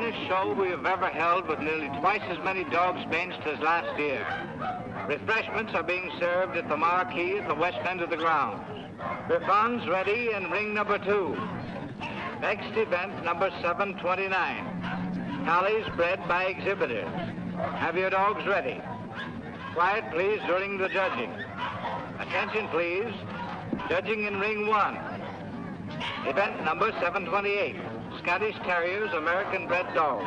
finest show we have ever held with nearly twice as many dogs benched as last year. Refreshments are being served at the marquee at the west end of the grounds. Buffons ready in ring number 2. Next event, number 729. Collies bred by exhibitors. Have your dogs ready. Quiet, please, during the judging. Attention, please. Judging in ring 1. Event number 728. Scottish Terriers, American bred dogs.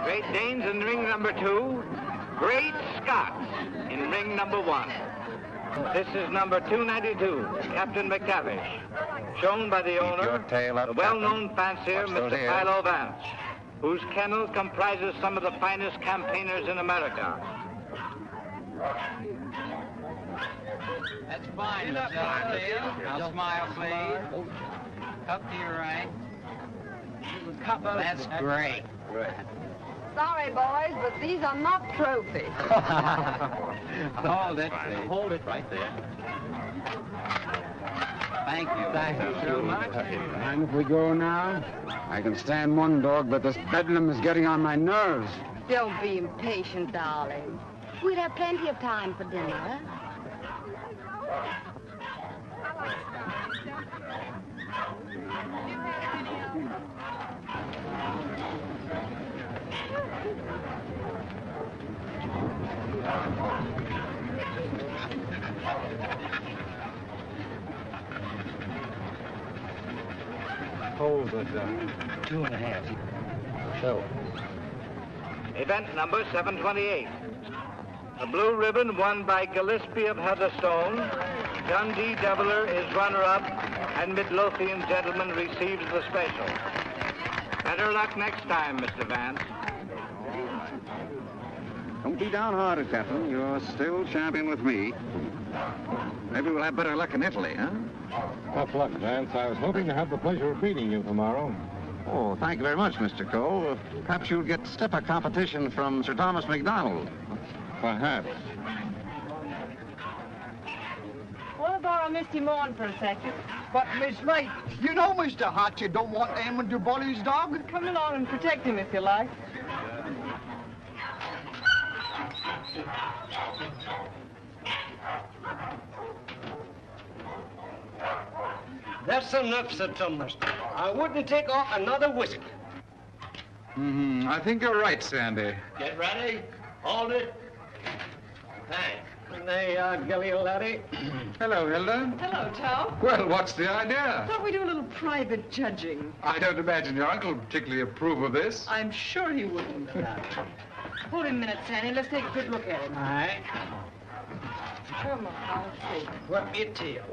Great Danes in ring number 2. Great Scots in ring number 1. This is number 292, Captain McTavish, shown by the owner, the well-known fancier, Mr. Philo Vance, whose kennel comprises some of the finest campaigners in America. That's fine, Mr. Now smile, please. Cup to your right. That's great. Sorry, boys, but these are not trophies. Hold it, please. Hold it right there. Thank you. Thank you so much. Mind if we go now? I can stand one dog, but this bedlam is getting on my nerves. Don't be impatient, darling. We'll have plenty of time for dinner. Hold it, 2.5. So. Event number 728. The blue ribbon won by Gillespie of Heatherstone. Dundee Deviler is runner-up, and Midlothian Gentleman receives the special. Better luck next time, Mr. Vance. Don't be downhearted, Captain. You're still champion with me. Maybe we'll have better luck in Italy, huh? Tough luck, Vance. I was hoping to have the pleasure of beating you tomorrow. Oh, thank you very much, Mr. Cole. Perhaps you'll get stiffer competition from Sir Thomas MacDonald. Perhaps. Want to borrow Misty Morn for a second? But, Miss Knight, you know Mr. Hart, you don't want Eamon to bully his dog. Come along and protect him if you like. That's enough, Sir Thomas. I wouldn't take off another whisk. I think you're right, Sandy. Get ready. Hold it. Thanks. There you are, Gilly, laddie. Hello, Hilda. Hello, Tom. Well, what's the idea? Thought we'd do a little private judging. I don't imagine your uncle would particularly approve of this. I'm sure he wouldn't. Hold him a minute, Sandy. Let's take a good look at him. All right. Come on, I'll see. What me tail?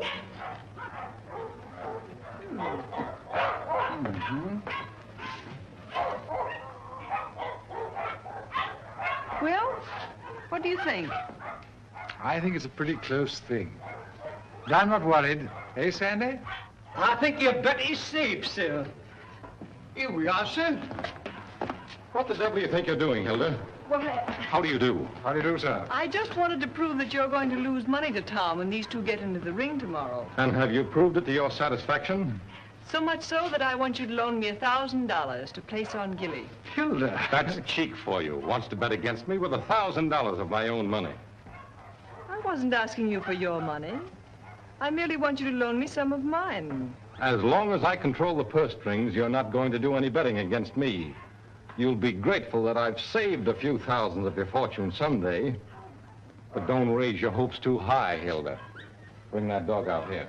Well, what do you think? I think it's a pretty close thing. But I'm not worried. Eh, Sandy? I think you bet he's safe, sir. Here we are, sir. What the devil do you think you're doing, Hilda? Well, How do you do? How do you do, sir? I just wanted to prove that you're going to lose money to Tom when these two get into the ring tomorrow. And have you proved it to your satisfaction? So much so that I want you to loan me $1,000 to place on Gilly. Hilda. That's cheek for you. Wants to bet against me with $1,000 of my own money. I wasn't asking you for your money. I merely want you to loan me some of mine. As long as I control the purse strings, you're not going to do any betting against me. You'll be grateful that I've saved a few thousands of your fortune someday. But don't raise your hopes too high, Hilda. Bring that dog out here.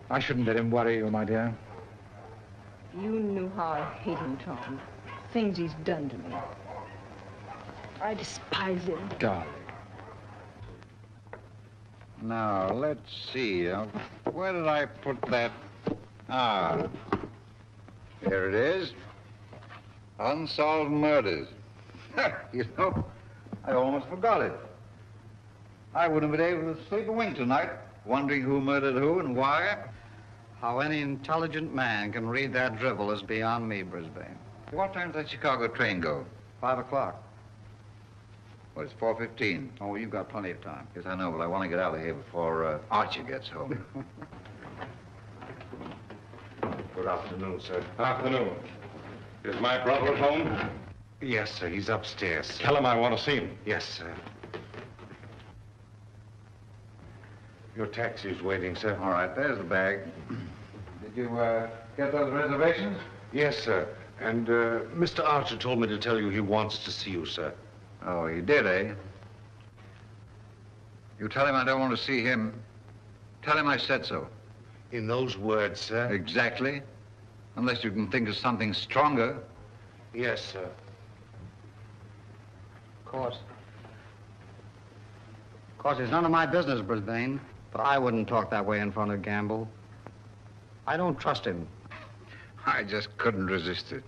I shouldn't let him worry you, my dear. You knew how I hate him, Tom. Things he's done to me. I despise him. Darling. Now, let's see. Where did I put that? Ah. Here it is. Unsolved murders. You know, I almost forgot it. I wouldn't have been able to sleep a wink tonight, wondering who murdered who and why. How any intelligent man can read that drivel is beyond me, Brisbane. What time does that Chicago train go? 5 o'clock. Well, it's 4:15. Oh, you've got plenty of time. Yes, I know, but I want to get out of here before Archie gets home. Good afternoon, sir. Afternoon. Is my brother at home? Yes, sir. He's upstairs, sir. Tell him I want to see him. Yes, sir. Your taxi's waiting, sir. All right, there's the bag. Did you get those reservations? Yes, sir. And Mr. Archer told me to tell you he wants to see you, sir. Oh, he did, eh? You tell him I don't want to see him. Tell him I said so. In those words, sir? Exactly. Unless you can think of something stronger. Yes, sir. Of course. Of course, it's none of my business, Brisbane. But I wouldn't talk that way in front of Gamble. I don't trust him. I just couldn't resist it.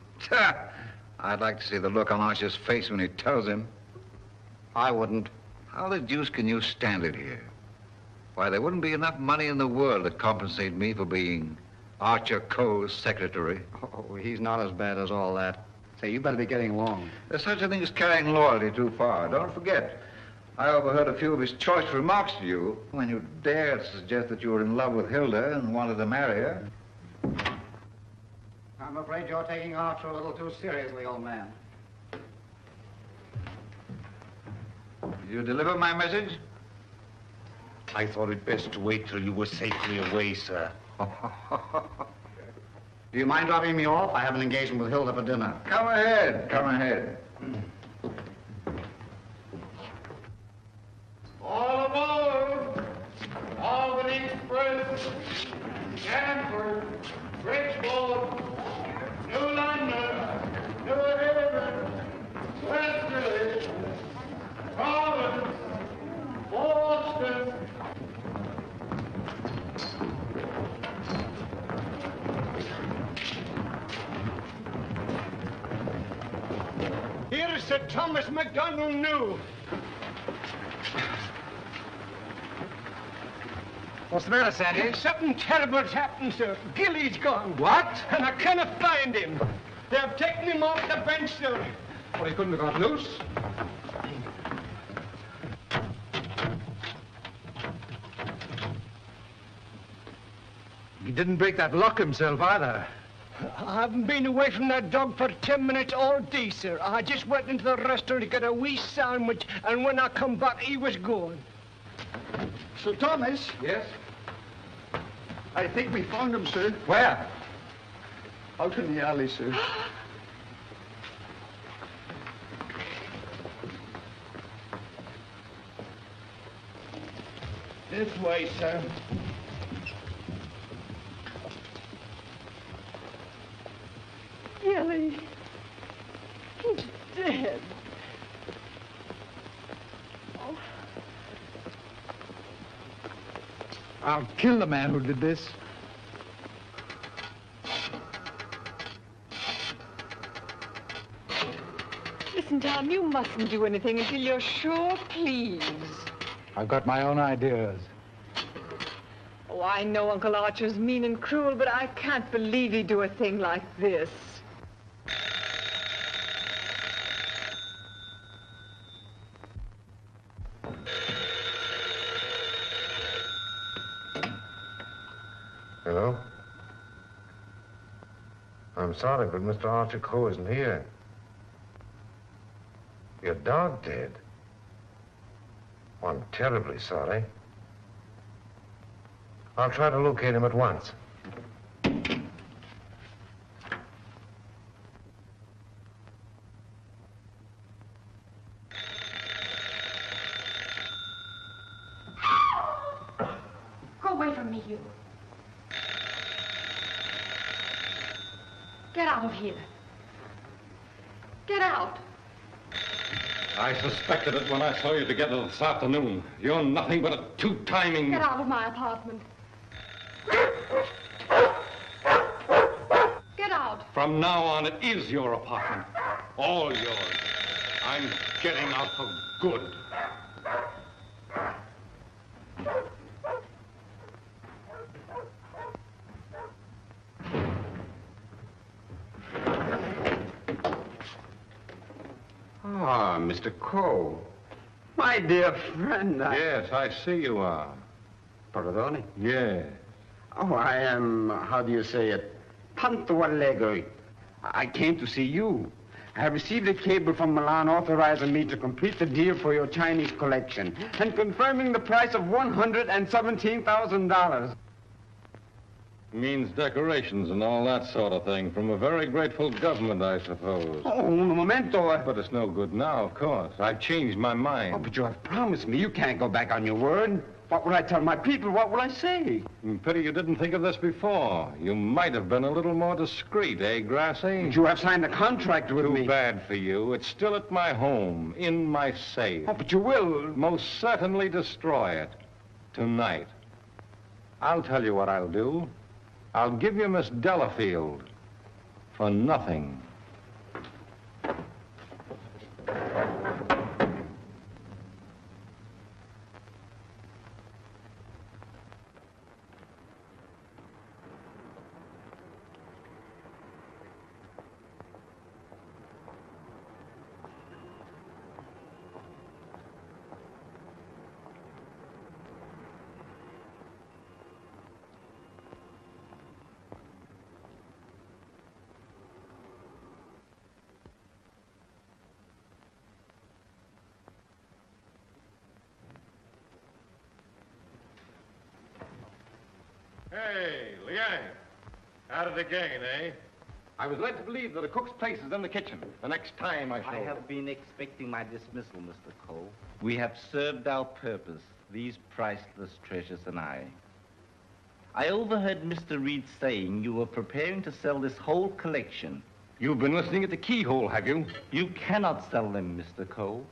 I'd like to see the look on Archer's face when he tells him. I wouldn't. How the deuce can you stand it here? Why, there wouldn't be enough money in the world to compensate me for being Archer Coe's secretary. Oh, he's not as bad as all that. Say, you better be getting along. There's such a thing as carrying loyalty too far. Don't forget, I overheard a few of his choice remarks to you when you dared suggest that you were in love with Hilda and wanted to marry her. I'm afraid you're taking Archer a little too seriously, old man. Did you deliver my message? I thought it best to wait till you were safely away, sir. Do you mind dropping me off? I have an engagement with Hilda for dinner. Come ahead. Come ahead. All aboard! Albany Express, Stanford, Bridgeport, New London, New Haven, Westerly, Providence, Boston. Here's Sir Thomas MacDonald New. What's the matter, Sandy? Something terrible's happened, sir. Gilly's gone. What? And I cannot find him. They've taken him off the bench, sir. Well, he couldn't have got loose. He didn't break that lock himself, either. I haven't been away from that dog for 10 minutes all day, sir. I just went into the restaurant to get a wee sandwich, and when I come back, he was gone. Sir Thomas? Yes? I think we found him, sir. Where? Out in the alley, sir. This way, sir. Gilly, he's dead. I'll kill the man who did this. Listen, Tom, you mustn't do anything until you're sure, please. I've got my own ideas. Oh, I know Uncle Archer's mean and cruel, but I can't believe he'd do a thing like this. Hello? I'm sorry, but Mr. Archer Coe isn't here. Your dog dead? Well, I'm terribly sorry. I'll try to locate him at once. Go away from me, you. Get out of here. Get out. I suspected it when I saw you together this afternoon. You're nothing but a two-timing... Get out of my apartment. Get out. From now on, it is your apartment. All yours. I'm getting out for good. Ah, Mr. Coe. My dear friend, Yes, I see you are. Pardon? Yes. Oh, I am, how do you say it, Tanto allegro. I came to see you. I have received a cable from Milan authorizing me to complete the deal for your Chinese collection and confirming the price of $117,000. Means decorations and all that sort of thing from a very grateful government, I suppose. Oh, un momento. But it's no good now, of course. I've changed my mind. Oh, but you have promised me. You can't go back on your word. What will I tell my people? What will I say? Pity you didn't think of this before. You might have been a little more discreet, eh, Grassy? But you have signed a contract with me. Too bad for you. It's still at my home, in my safe. Oh, but you will. Most certainly destroy it. Tonight. I'll tell you what I'll do. I'll give you Miss Delafield for nothing. Hey, Liang. Out of the gain, eh? I was led to believe that the cook's place is in the kitchen. The next time I shall... I have been expecting my dismissal, Mr. Cole. We have served our purpose, these priceless treasures and I. I overheard Mr. Reed saying you were preparing to sell this whole collection. You've been listening at the keyhole, have you? You cannot sell them, Mr. Cole.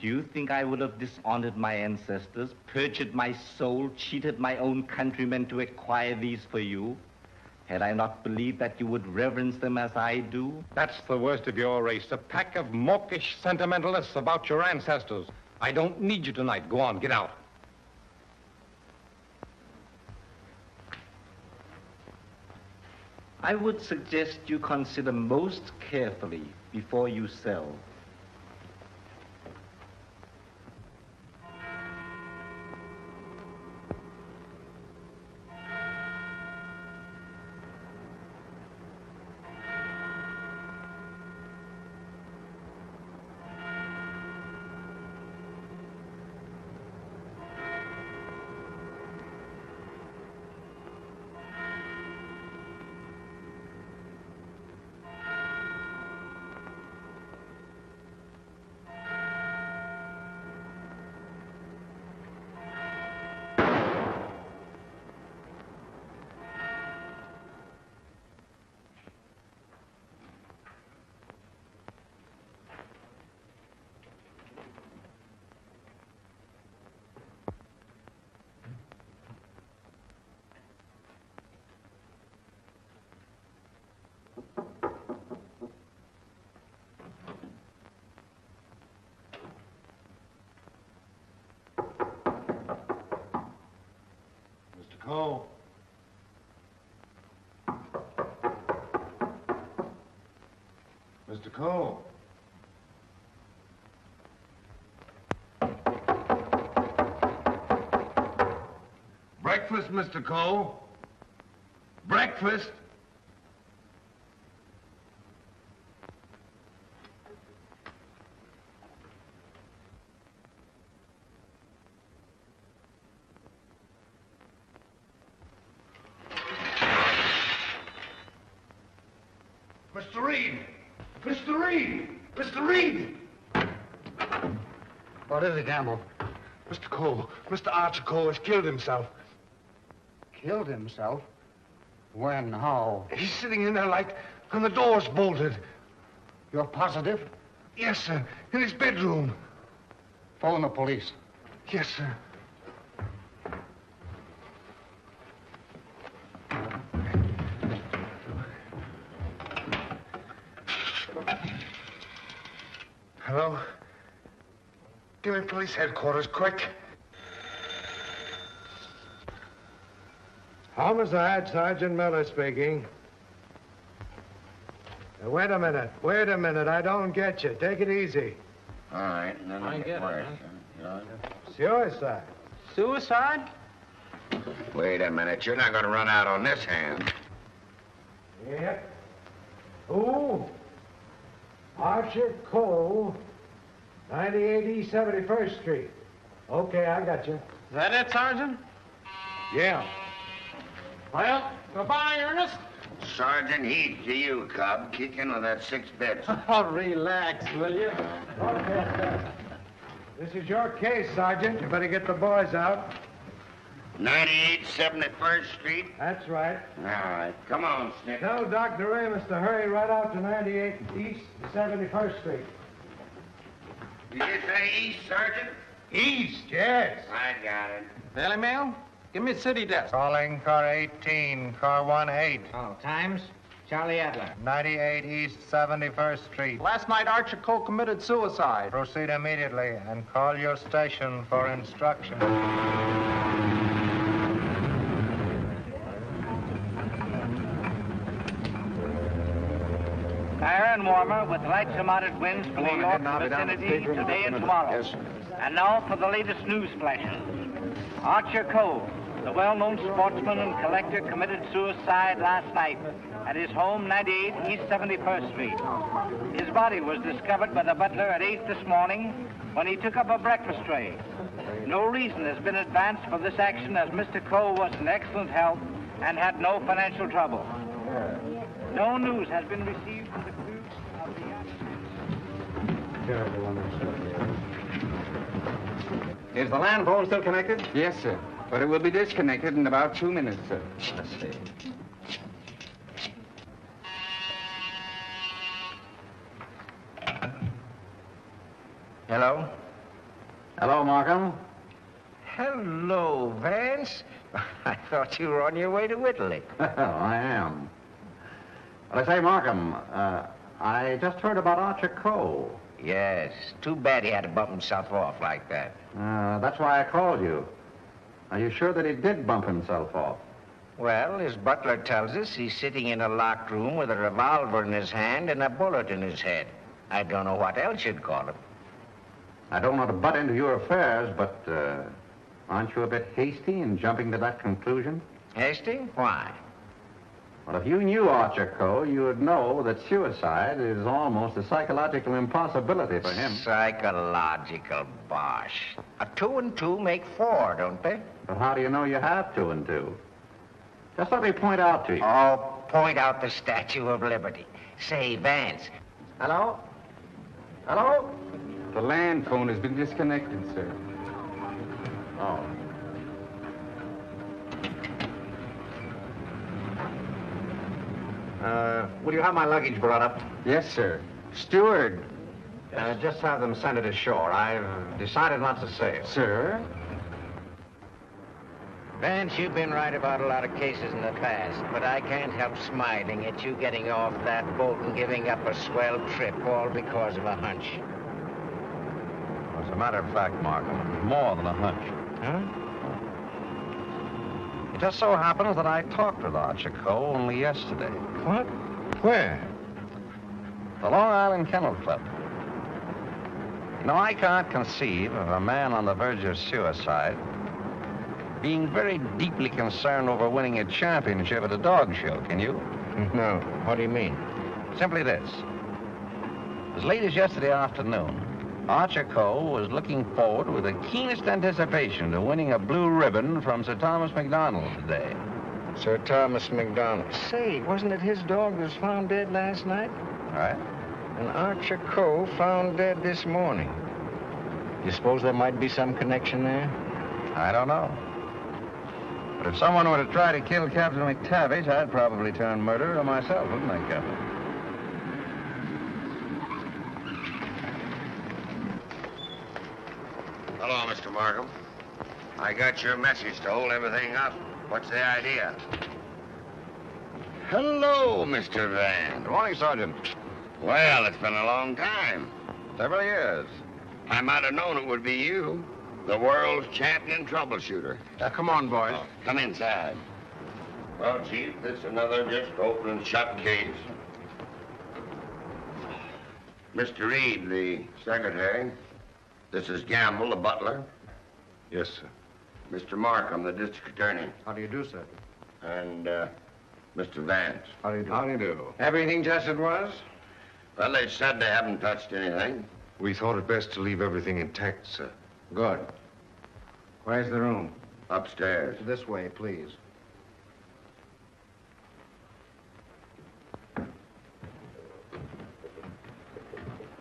Do you think I would have dishonored my ancestors, perjured my soul, cheated my own countrymen to acquire these for you, had I not believed that you would reverence them as I do? That's the worst of your race, a pack of mawkish sentimentalists about your ancestors. I don't need you tonight. Go on, get out. I would suggest you consider most carefully before you sell. Cole. Mr. Cole. Breakfast, Mr. Cole. Breakfast. Mr. Reed! Mr. Reed! Mr. Reed! What is it, Gamble? Mr. Cole, Mr. Archer Cole has killed himself. Killed himself? When? How? He's sitting in there like, and the door's bolted. You're positive? Yes, sir. In his bedroom. Phone the police. Yes, sir. Hello? Give me police headquarters, quick. Homicide, Sergeant Miller speaking. Wait a minute. I don't get you. Take it easy. All right, and then I get worse. Suicide. Suicide? Wait a minute. You're not going to run out on this hand. Yep. Who? Archer Cole, 98 East 71st Street. Okay, I got you. Is that it, Sergeant? Yeah. Well, goodbye, Ernest. Sergeant, heed to you, Cub. Kick in with that 6 bits. Oh, relax, will you? This is your case, Sergeant. You better get the boys out. 98 71st Street? That's right. All right. Come on, Snick. Tell Dr. Amos to hurry right out to 98 East 71st Street. Did you say east, Sergeant? East, yes. I got it. Daily Mail? Give me city desk. Calling car 18, car 18. Oh, times? Charlie Adler. 98 East 71st Street. Last night, Archer Cole committed suicide. Proceed immediately and call your station for instructions. Fair and warmer with light to moderate winds for New York vicinity today and tomorrow. Yes, sir. And now for the latest news flashes. Archer Cole, the well-known sportsman and collector, committed suicide last night at his home, 98 East 71st Street. His body was discovered by the butler at 8 this morning when he took up a breakfast tray. No reason has been advanced for this action as Mr. Cole was in excellent health and had no financial trouble. No news has been received from the crew of the... Is the land phone still connected? Yes, sir. But it will be disconnected in about 2 minutes, sir. Let's see. Hello? Hello, Markham. Hello, Vance. I thought you were on your way to Italy. I am. Well, I say, Markham, I just heard about Archer Cole. Yes. Too bad he had to bump himself off like that. That's why I called you. Are you sure that he did bump himself off? Well, his butler tells us he's sitting in a locked room with a revolver in his hand and a bullet in his head. I don't know what else you'd call him. I don't want to butt into your affairs, but aren't you a bit hasty in jumping to that conclusion? Hasty? Why? Well, if you knew Archer Cole, you would know that suicide is almost a psychological impossibility for him. Psychological bosh. A 2 and 2 make 4, don't they? But how do you know you have 2 and 2? Just let me point out to you. Oh, point out the Statue of Liberty. Say, Vance. Hello? Hello? The land phone has been disconnected, sir. Oh. Will you have my luggage brought up? Yes, sir. Steward. Just have them send it ashore. I've decided not to sail. Sir? Vance, you've been right about a lot of cases in the past, but I can't help smiling at you getting off that boat and giving up a swell trip all because of a hunch. As a matter of fact, Markham, it was more than a hunch. Huh? It just so happens that I talked with Archer Cole only yesterday. What? Where? The Long Island Kennel Club. You know, I can't conceive of a man on the verge of suicide being very deeply concerned over winning a championship at a dog show, can you? No. What do you mean? Simply this. As late as yesterday afternoon, Archer Cole was looking forward with the keenest anticipation to winning a blue ribbon from Sir Thomas MacDonald today. Sir Thomas MacDonald. Say, wasn't it his dog that was found dead last night? Right? And Archer Cole found dead this morning. You suppose there might be some connection there? I don't know. But if someone were to try to kill Captain McTavish, I'd probably turn murderer myself, wouldn't I, Captain? Hello, Mr. Markham. I got your message to hold everything up. What's the idea? Hello, Mr. Van. Good morning, Sergeant. Well, it's been a long time. Several years. I might have known it would be you, the world's champion troubleshooter. Come on, boys. Oh, come inside. Well, Chief, this is another just open and shut case. Mr. Reed, the secretary. This is Gamble, the butler. Yes, sir. Mr. Markham, the district attorney. How do you do, sir? And Mr. Vance. How do you do? How do you do? Everything just as it was? Well, they said they haven't touched anything. We thought it best to leave everything intact, sir. Good. Where's the room? Upstairs. This way, please.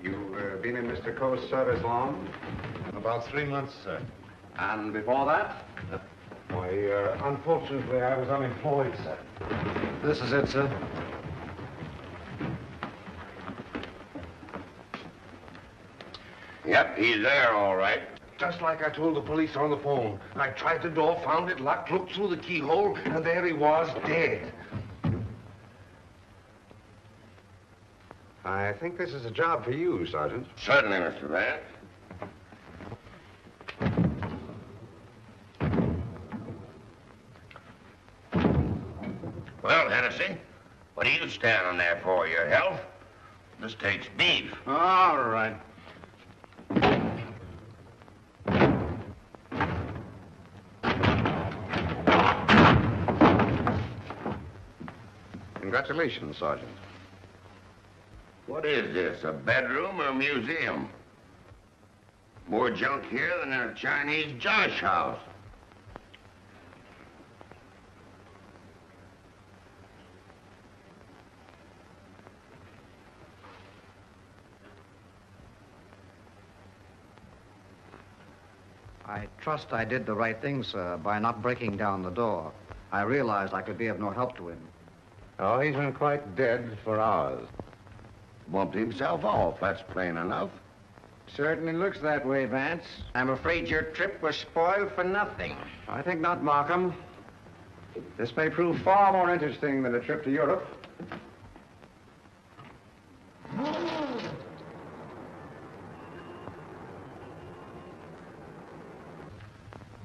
You've been in Mr. Coe's service long? About 3 months, sir. And before that? Why, unfortunately, I was unemployed, sir. This is it, sir. Yep, he's there, all right. Just like I told the police on the phone. I tried the door, found it locked, looked through the keyhole, and there he was, dead. I think this is a job for you, Sergeant. Certainly, Mr. Vance. Well, Hennessy, what are you standing there for? Your health? This takes beef. All right. Congratulations, Sergeant. What is this, a bedroom or a museum? More junk here than in a Chinese josh house. I trust I did the right thing, sir, by not breaking down the door. I realized I could be of no help to him. Oh, he's been quite dead for hours. Bumped himself off, that's plain enough. Certainly looks that way, Vance. I'm afraid your trip was spoiled for nothing. I think not, Markham. This may prove far more interesting than a trip to Europe.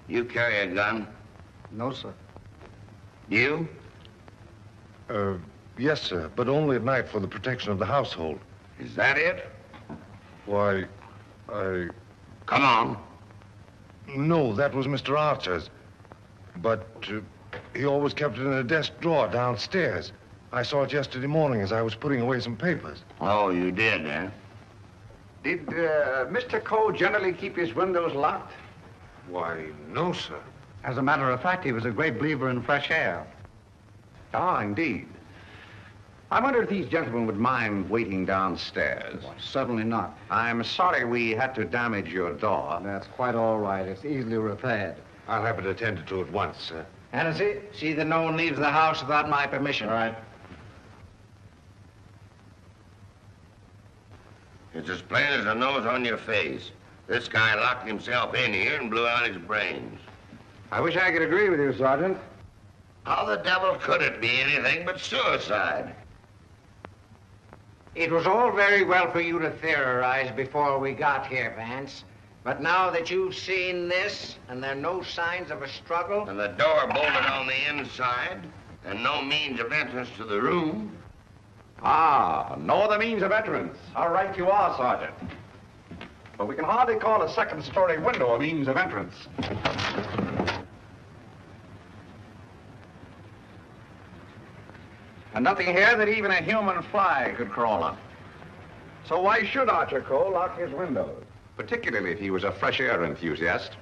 You carry a gun? No, sir. You? Yes, sir, but only at night for the protection of the household. Is that it? Why, Come on. No, that was Mr. Archer's. But he always kept it in a desk drawer downstairs. I saw it yesterday morning as I was putting away some papers. Oh, you did, eh? Did Mr. Coe generally keep his windows locked? Why, no, sir. As a matter of fact, he was a great believer in fresh air. Ah, indeed. I wonder if these gentlemen would mind waiting downstairs. Well, certainly not. I'm sorry we had to damage your door. That's quite all right. It's easily repaired. I'll have it attended to at once, sir. Hennessy, see that no one leaves the house without my permission. All right. It's as plain as the nose on your face. This guy locked himself in here and blew out his brains. I wish I could agree with you, Sergeant. How the devil could it be anything but suicide? It was all very well for you to theorize before we got here, Vance. But now that you've seen this, and there are no signs of a struggle... And the door bolted on the inside, and no means of entrance to the room... Ah, no other means of entrance. All right, you are, Sergeant. But we can hardly call a second-story window a means of entrance. And nothing here that even a human fly could crawl on. So why should Archer Coe lock his windows? Particularly if he was a fresh air enthusiast.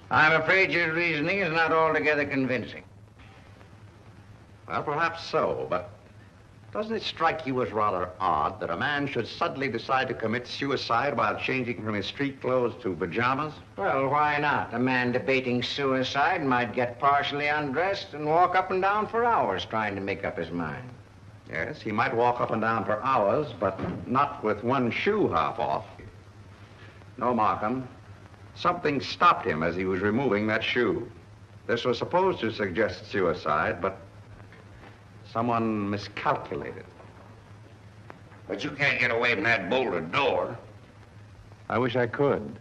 I'm afraid your reasoning is not altogether convincing. Well, perhaps so, but doesn't it strike you as rather odd that a man should suddenly decide to commit suicide while changing from his street clothes to pajamas? Well, why not? A man debating suicide might get partially undressed and walk up and down for hours trying to make up his mind. Yes, he might walk up and down for hours, but not with one shoe half off. No, Markham. Something stopped him as he was removing that shoe. This was supposed to suggest suicide, but someone miscalculated. But you can't get away from that bolted door. I wish I could.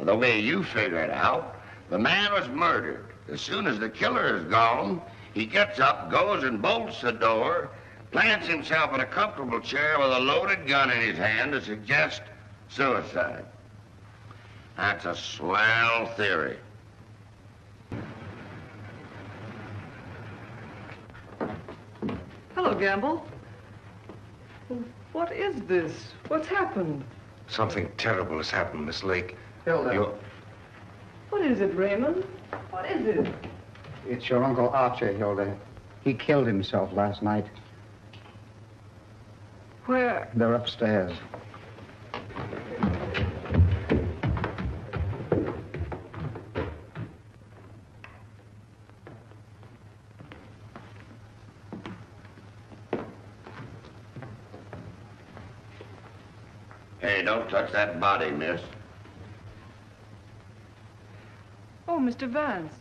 The way you figure it out, the man was murdered. As soon as the killer is gone, he gets up, goes and bolts the door, plants himself in a comfortable chair with a loaded gun in his hand to suggest suicide. That's a swell theory. Hello, Gamble. What is this? What's happened? Something terrible has happened, Miss Lake. Hilda. What is it, Raymond? What is it? It's your Uncle Archer, Hilda. He killed himself last night. Where? They're upstairs. Hey, don't touch that body, miss. Oh, Mr. Vance.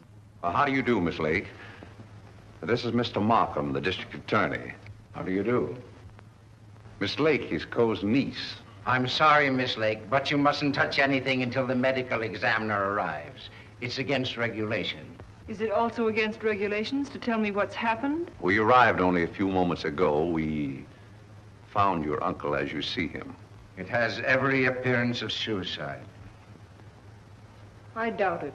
How do you do, Miss Lake? This is Mr. Markham, the district attorney. How do you do? Miss Lake, he's Coe's niece. I'm sorry, Miss Lake, but you mustn't touch anything until the medical examiner arrives. It's against regulation. Is it also against regulations to tell me what's happened? We arrived only a few moments ago. We found your uncle as you see him. It has every appearance of suicide. I doubt it.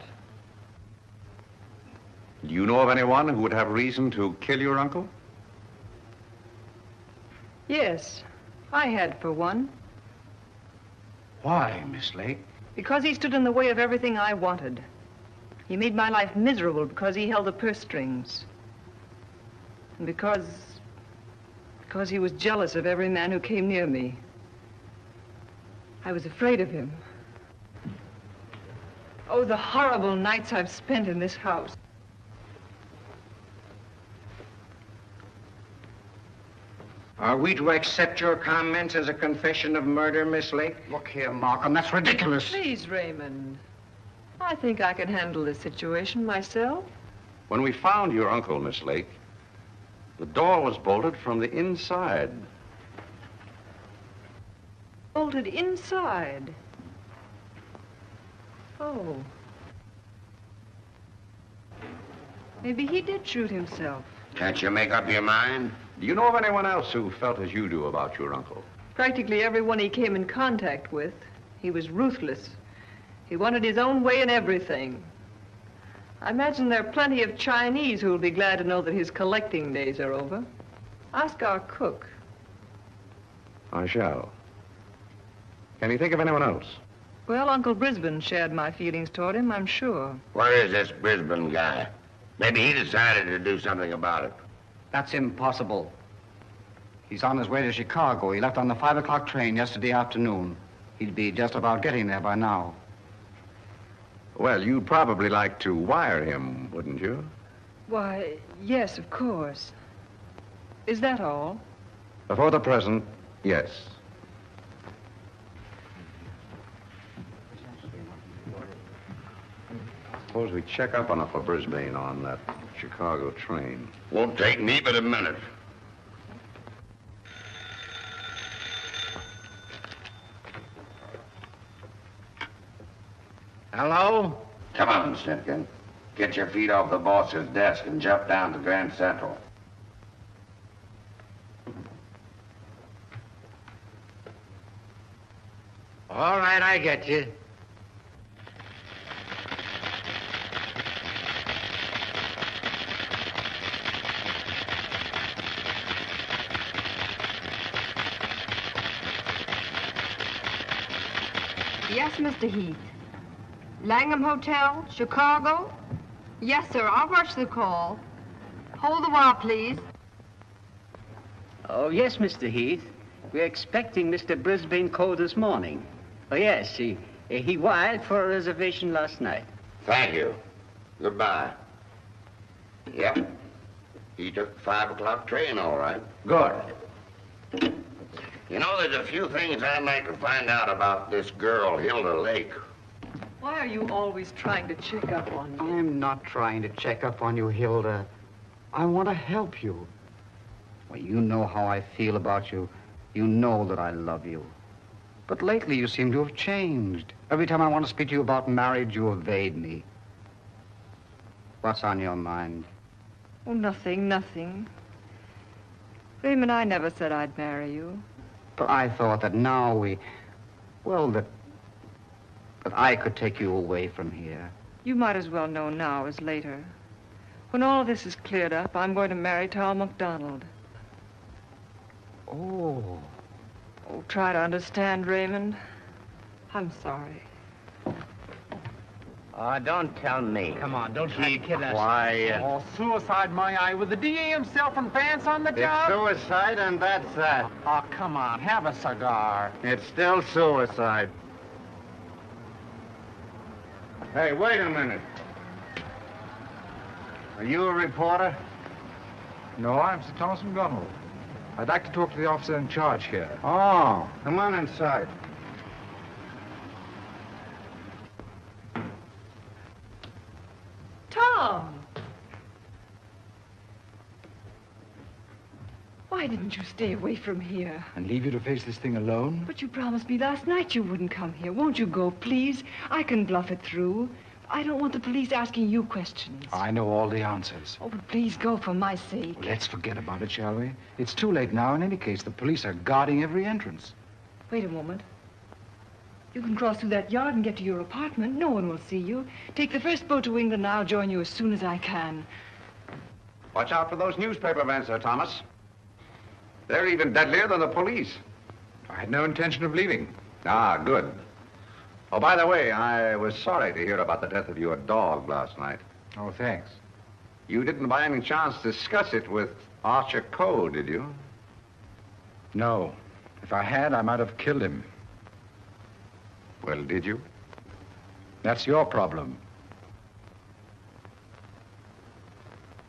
Do you know of anyone who would have reason to kill your uncle? Yes, I had for one. Why, Miss Lake? Because he stood in the way of everything I wanted. He made my life miserable because he held the purse strings. And because he was jealous of every man who came near me. I was afraid of him. Oh, the horrible nights I've spent in this house. Are we to accept your comments as a confession of murder, Miss Lake? Look here, Markham, that's ridiculous. Please, Raymond. I think I can handle this situation myself. When we found your uncle, Miss Lake, the door was bolted from the inside. Bolted inside? Oh. Maybe he did shoot himself. Can't you make up your mind? Do you know of anyone else who felt as you do about your uncle? Practically everyone he came in contact with. He was ruthless. He wanted his own way in everything. I imagine there are plenty of Chinese who will be glad to know that his collecting days are over. Ask our cook. I shall. Can you think of anyone else? Well, Uncle Brisbane shared my feelings toward him, I'm sure. Where is this Brisbane guy? Maybe he decided to do something about it. That's impossible. He's on his way to Chicago. He left on the 5 o'clock train yesterday afternoon. He'd be just about getting there by now. Well, you'd probably like to wire him, wouldn't you? Why, yes, of course. Is that all? For the present, yes. Suppose we check up on Uncle Brisbane on that Chicago train. Won't take me but a minute. Hello? Come on, Simpkin. Get your feet off the boss's desk and jump down to Grand Central. All right, I get you. Yes, Mr. Heath. Langham Hotel, Chicago? Yes, sir. I'll rush the call. Hold the wire, please. Oh, yes, Mr. Heath. We're expecting Mr. Brisbane Coe this morning. Oh, yes, he wired for a reservation last night. Thank you. Goodbye. Yep. He took the 5 o'clock train, all right. Good. You know, there's a few things I'd like to find out about this girl, Hilda Lake. Why are you always trying to check up on me? I'm not trying to check up on you, Hilda. I want to help you. Well, you know how I feel about you. You know that I love you. But lately you seem to have changed. Every time I want to speak to you about marriage, you evade me. What's on your mind? Oh, nothing, nothing. Raymond, I never said I'd marry you. But I thought that now that I could take you away from here. You might as well know now as later. When all this is cleared up, I'm going to marry Tom MacDonald. Oh. Oh, try to understand, Raymond. I'm sorry. Oh, don't tell me. Come on, don't try to kid us. Quiet. Oh, suicide, my eye, with the DA himself and Vance on the job? It's suicide, and that's that. Oh, come on, have a cigar. It's still suicide. Hey, wait a minute. Are you a reporter? No, I'm Sir Thomas McDonald. I'd like to talk to the officer in charge here. Oh, come on inside. Tom! Why didn't you stay away from here? And leave you to face this thing alone? But you promised me last night you wouldn't come here. Won't you go, please? I can bluff it through. I don't want the police asking you questions. I know all the answers. Oh, but please go for my sake. Well, let's forget about it, shall we? It's too late now in any case. The police are guarding every entrance. Wait a moment. You can cross through that yard and get to your apartment. No one will see you. Take the first boat to England and I'll join you as soon as I can. Watch out for those newspaper men, Sir Thomas. They're even deadlier than the police. I had no intention of leaving. Ah, good. Oh, by the way, I was sorry to hear about the death of your dog last night. Oh, thanks. You didn't by any chance discuss it with Archer Coe, did you? No. If I had, I might have killed him. Well, did you? That's your problem.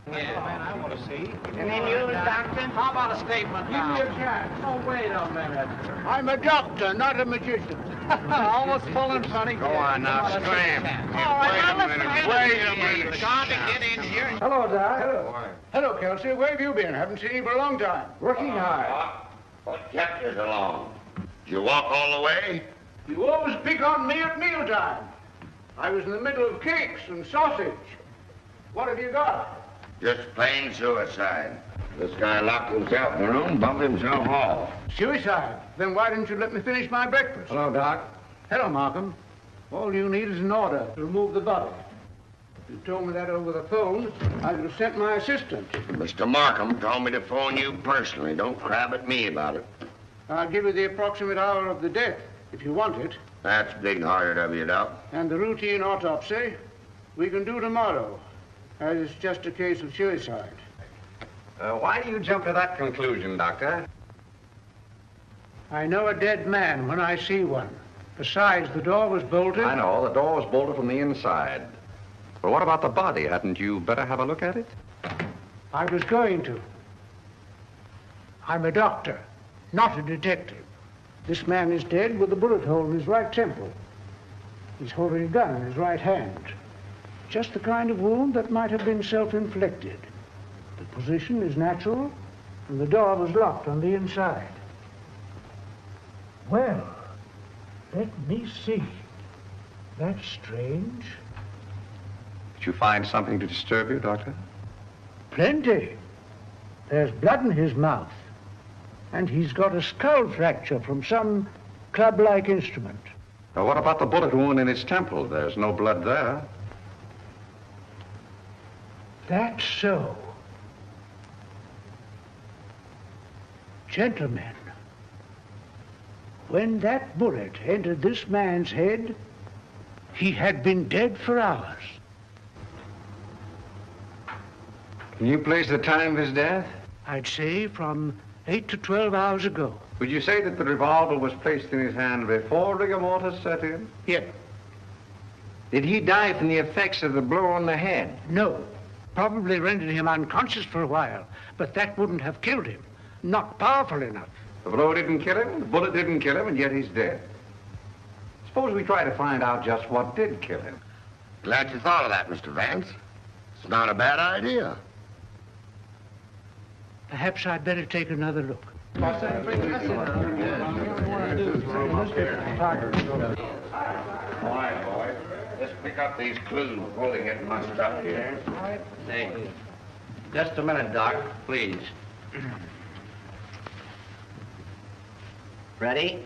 Yeah, man, I want to see. And then you, Doctor? How about a statement now? Give me a chance. Oh, wait a minute. I'm a doctor, not a magician. Almost full and funny. Go on now, scram. Wait a minute. Got to get in here. Hello, Doc. Hello. Hello, Kelsey. Where have you been? Haven't seen you for a long time. Working hard. What kept you so long? Did you walk all the way? You always pick on me at mealtime. I was in the middle of cakes and sausage. What have you got? Just plain suicide. This guy locked himself in a room, bumped himself off. Suicide? Then why didn't you let me finish my breakfast? Hello, Doc. Hello, Markham. All you need is an order to remove the body. If you told me that over the phone, I could have sent my assistant. Mr. Markham told me to phone you personally. Don't crab at me about it. I'll give you the approximate hour of the death, if you want it. That's big-hearted of you, Doc. And the routine autopsy we can do tomorrow, as it's just a case of suicide. Why do you jump to that conclusion, Doctor? I know a dead man when I see one. Besides, the door was bolted. I know. The door was bolted from the inside. But what about the body? Hadn't you better have a look at it? I was going to. I'm a doctor, not a detective. This man is dead with a bullet hole in his right temple. He's holding a gun in his right hand. Just the kind of wound that might have been self-inflicted. The position is natural, and the door was locked on the inside. Well, let me see. That's strange. Did you find something to disturb you, Doctor? Plenty. There's blood in his mouth, and he's got a skull fracture from some club-like instrument. Now, what about the bullet wound in his temple? There's no blood there. That's so. Gentlemen, when that bullet entered this man's head, he had been dead for hours. Can you place the time of his death? I'd say from 8 to 12 hours ago. Would you say that the revolver was placed in his hand before rigor mortis set in? Yes. Did he die from the effects of the blow on the head? No. Probably rendered him unconscious for a while, but that wouldn't have killed him. Not powerful enough. The blow didn't kill him, the bullet didn't kill him, and yet he's dead. Suppose we try to find out just what did kill him. Glad you thought of that, Mr. Vance. It's not a bad idea. Perhaps I'd better take another look. All right, boys. Let's pick up these clues before they get mussed up here. Thank you. Just a minute, Doc, please. Ready?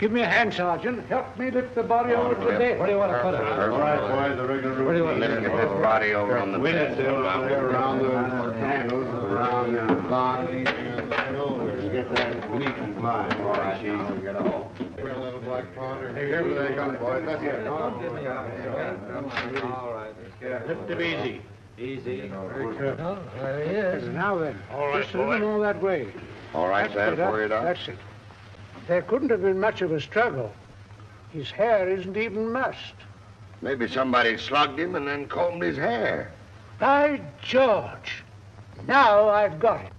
Give me a hand, Sergeant. Help me lift the body over to the bed. Where do you want to put it? All right, boys, the regular. Where do you want to lift this body over on the bed? Around the handles, around the box. Get that. We need compliance. All right, Chief. Get off. Little black powder. Hey, here they come, boys. That's it. All right. Lift him easy. Easy. Very careful. There he is. Now then. All right, just move him all that way. All right, That's Dad, for you, Doc. That's it. There couldn't have been much of a struggle. His hair isn't even mussed. Maybe somebody slugged him and then combed his hair. By George! Now I've got it.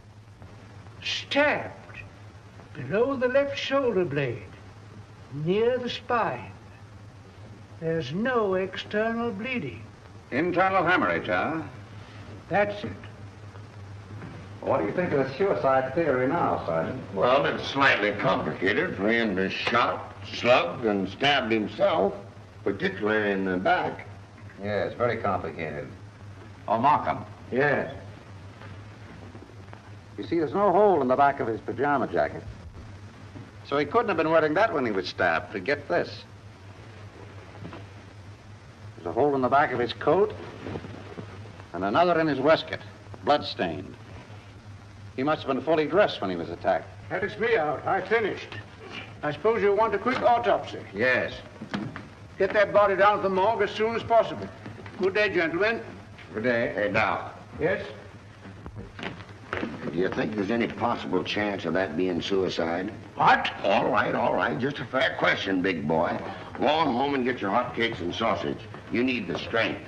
Stabbed below the left shoulder blade, near the spine. There's no external bleeding. Internal hemorrhage, huh? That's it. What do you think of the suicide theory now, Sergeant? Well, it's slightly complicated for him to shot, slugged, and stabbed himself, particularly in the back. Yes, very complicated. Oh, Markham. Yes. You see, there's no hole in the back of his pajama jacket. So he couldn't have been wearing that when he was stabbed. Forget this. There's a hole in the back of his coat and another in his waistcoat, blood-stained. He must have been fully dressed when he was attacked. That is me out. I finished. I suppose you want a quick autopsy. Yes. Get that body down to the morgue as soon as possible. Good day, gentlemen. Good day. Hey, Doc. Yes? Do you think there's any possible chance of that being suicide? What? All right. Just a fair question, big boy. Go on home and get your hotcakes and sausage. You need the strength.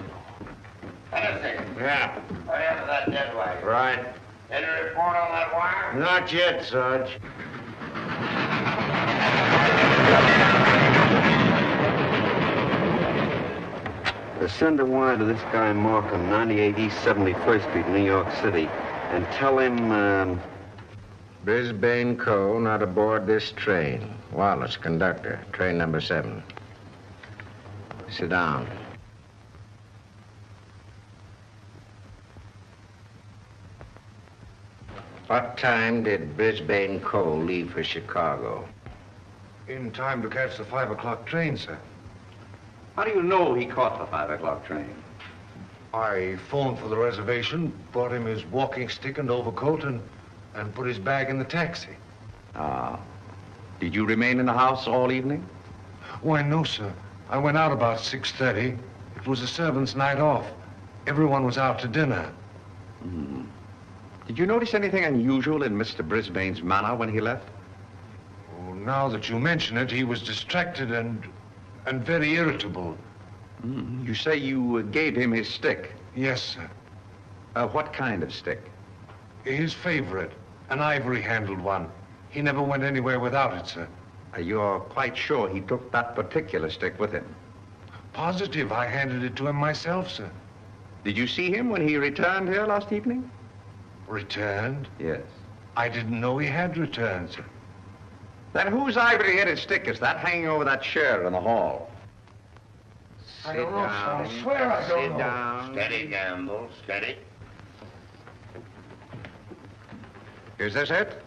Yeah. Hurry up to that dead wagon. Right. Any report on that wire? Not yet, Sarge. Send a wire to this guy Markham, 98 East 71st Street, New York City, and tell him, Brisbane Co. not aboard this train. Wallace, conductor, train number 7. Sit down. What time did Brisbane Co. leave for Chicago? In time to catch the 5 o'clock train, sir. How do you know he caught the 5 o'clock train? I phoned for the reservation, brought him his walking stick and overcoat, and put his bag in the taxi. Ah. Did you remain in the house all evening? Why, no, sir. I went out about 6:30. It was a servant's night off. Everyone was out to dinner. Hmm. Did you notice anything unusual in Mr. Brisbane's manner when he left? Oh, now that you mention it, he was distracted and very irritable. You say you gave him his stick? Yes, sir. What kind of stick? His favorite, an ivory-handled one. He never went anywhere without it, sir. You're quite sure he took that particular stick with him? Positive. I handed it to him myself, sir. Did you see him when he returned here last evening? Returned? Yes. I didn't know he had returned, sir. Then whose ivory-headed stick is that hanging over that chair in the hall? I don't know, sir. I swear I don't know. Sit down. Steady, Gamble, steady. Is this it?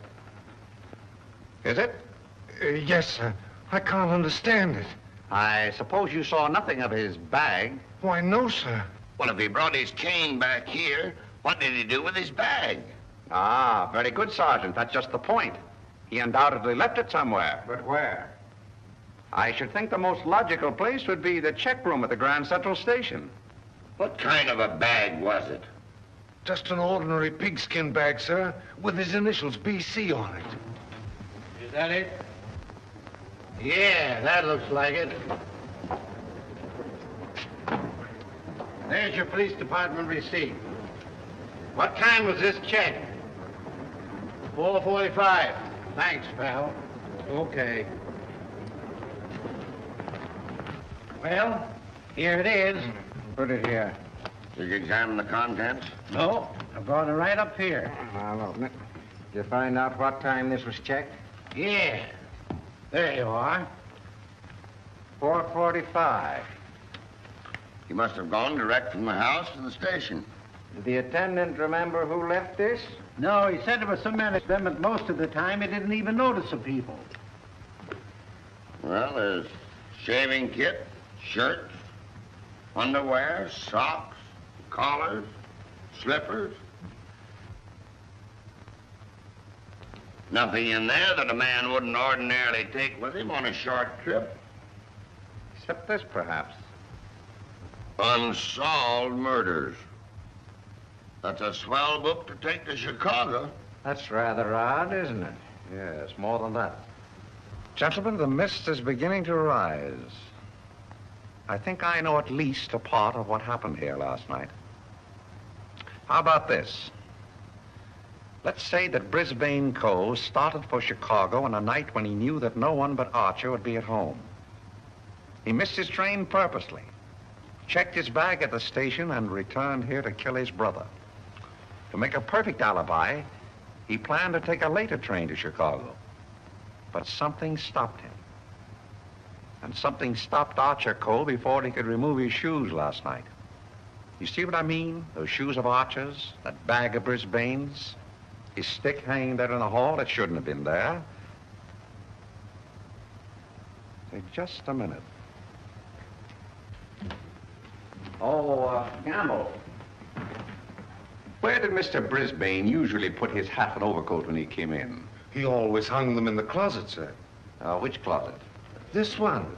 Is it? Yes, sir. I can't understand it. I suppose you saw nothing of his bag. Why, no, sir. Well, if he brought his cane back here, what did he do with his bag? Ah, very good, Sergeant. That's just the point. He undoubtedly left it somewhere. But where? I should think the most logical place would be the check room at the Grand Central Station. What kind of a bag was it? Just an ordinary pigskin bag, sir, with his initials BC on it. Is that it? Yeah, that looks like it. There's your police department receipt. What time was this check? 4:45. Thanks, pal. Okay. Well, here it is. Put it here. Did you examine the contents? No, I brought it right up here. I'll open it. Did you find out what time this was checked? Yeah. There you are. 4:45. He must have gone direct from the house to the station. Did the attendant remember who left this? No, he said there was so many of them, but most of the time he didn't even notice the people. Well, there's shaving kit, shirts, underwear, socks, collars, slippers. Nothing in there that a man wouldn't ordinarily take with him on a short trip. Except this, perhaps. Unsolved murders. That's a swell book to take to Chicago. That's rather odd, isn't it? Yes, more than that. Gentlemen, the mist is beginning to rise. I think I know at least a part of what happened here last night. How about this? Let's say that Brisbane Cole started for Chicago on a night when he knew that no one but Archer would be at home. He missed his train purposely, checked his bag at the station, and returned here to kill his brother. To make a perfect alibi, he planned to take a later train to Chicago. But something stopped him. And something stopped Archer Cole before he could remove his shoes last night. You see what I mean? Those shoes of Archer's, that bag of Brisbane's, his stick hanging there in the hall that shouldn't have been there. Say, just a minute. Oh, Campbell. Where did Mr. Brisbane usually put his hat and overcoat when he came in? He always hung them in the closet, sir. Which closet? This one.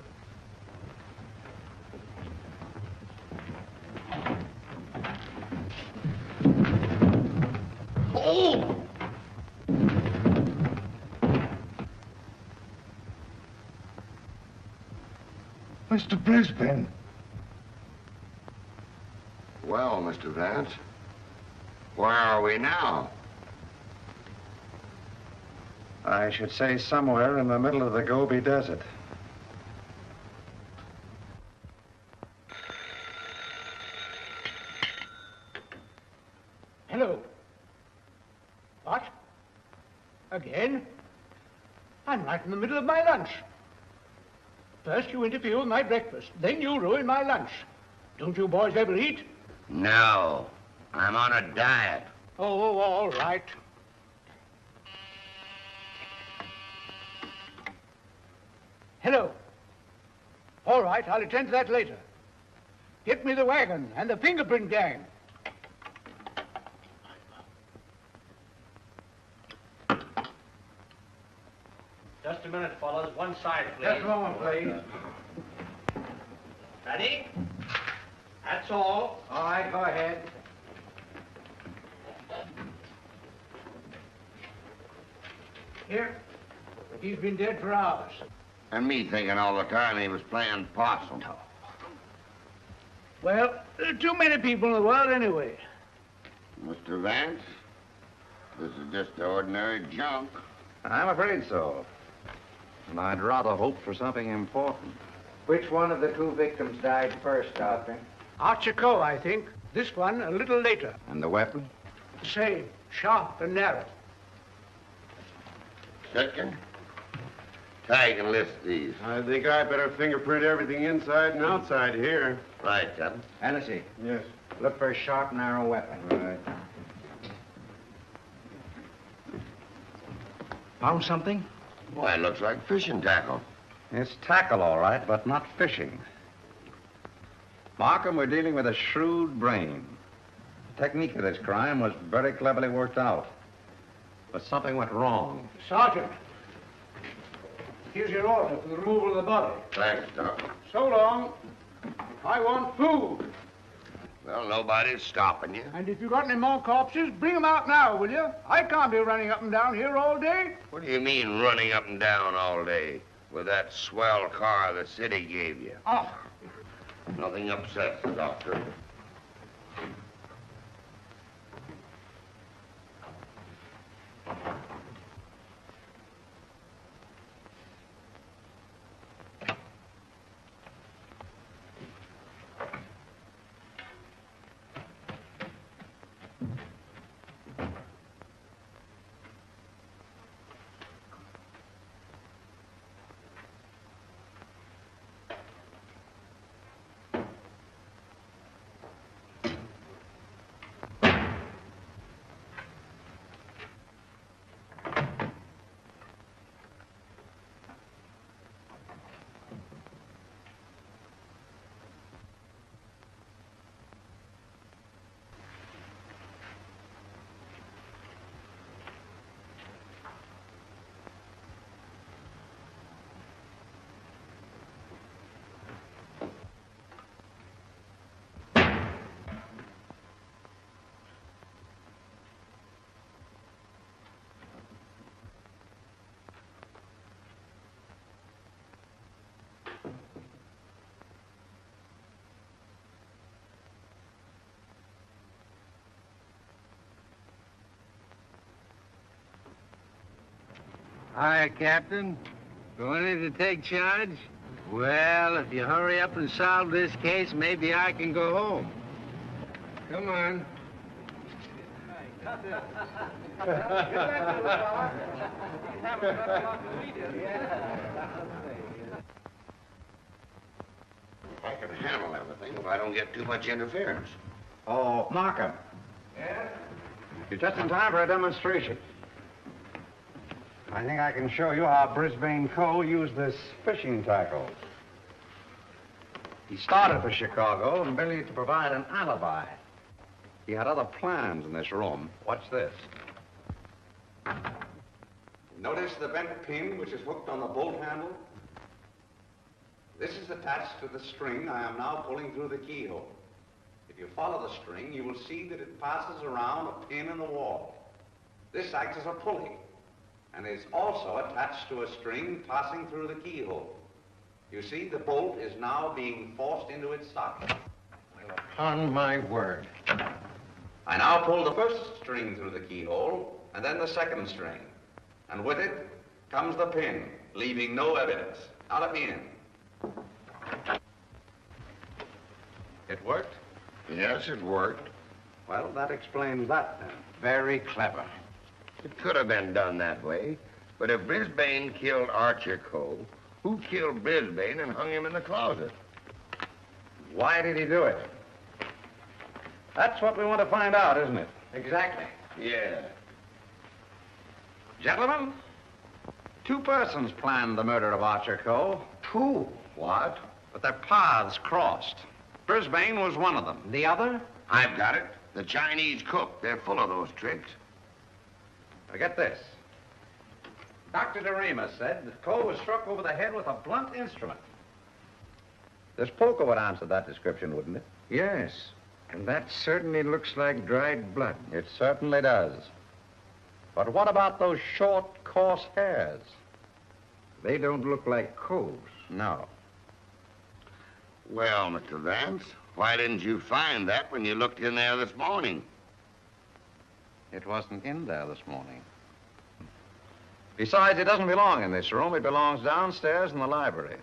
Oh! Mr. Brisbane. Well, Mr. Vance, where are we now? I should say somewhere in the middle of the Gobi Desert. Hello. What? Again? I'm right in the middle of my lunch. First you interfere with my breakfast, then you ruin my lunch. Don't you boys ever eat? No, I'm on a diet. Oh, all right. Hello. All right, I'll attend to that later. Get me the wagon and the fingerprint gang. Just a minute, fellas. One side, please. Just a moment, please. Ready? That's all. All right, go ahead. Here. He's been dead for hours. And me thinking all the time he was playing possum. Well, there are too many people in the world anyway. Mr. Vance, this is just ordinary junk. I'm afraid so. And I'd rather hope for something important. Which one of the two victims died first, Doctor? Archer Cole, I think. This one a little later. And the weapon? The same, sharp and narrow. Second, tag and list these. I think I better fingerprint everything inside and outside here. Right, Captain. Hennessy. Yes. Look for a sharp, narrow weapon. Right. Found something? Why, it looks like fishing tackle. It's tackle, all right, but not fishing. Markham, we're dealing with a shrewd brain. The technique of this crime was very cleverly worked out. But something went wrong. Sergeant, here's your order for the removal of the body. Thanks, Doc. So long. I want food. Well, nobody's stopping you. And if you got any more corpses, bring them out now, will you? I can't be running up and down here all day. What do you mean running up and down all day with that swell car the city gave you? Oh. Nothing upsets the doctor. Hi, Captain. Going in to take charge? Well, if you hurry up and solve this case, maybe I can go home. Come on. I can handle everything if I don't get too much interference. Oh, Markham. Yes? You're just in time for a demonstration. I think I can show you how Brisbane Cole used this fishing tackle. He started for Chicago and merely to provide an alibi. He had other plans in this room. Watch this. Notice the bent pin which is hooked on the bolt handle? This is attached to the string I am now pulling through the keyhole. If you follow the string, you will see that it passes around a pin in the wall. This acts as a pulley and is also attached to a string passing through the keyhole. You see, the bolt is now being forced into its socket. Well, upon my word. I now pull the first string through the keyhole and then the second string. And with it comes the pin, leaving no evidence. Now let me in. It worked? Yes, it worked. Well, that explains that then. Very clever. It could have been done that way, but if Brisbane killed Archer Cole, who killed Brisbane and hung him in the closet? Why did he do it? That's what we want to find out, isn't it? Exactly. Yeah. Gentlemen, two persons planned the murder of Archer Cole. Two? What? But their paths crossed. Brisbane was one of them. The other? I've got it. The Chinese cook. They're full of those tricks. Now get this. Dr. DeRima said that Cole was struck over the head with a blunt instrument. This poker would answer that description, wouldn't it? Yes, and that certainly looks like dried blood. It certainly does. But what about those short, coarse hairs? They don't look like Cole's. No. Well, Mr. Vance, why didn't you find that when you looked in there this morning? It wasn't in there this morning. Besides, it doesn't belong in this room. It belongs downstairs in the library.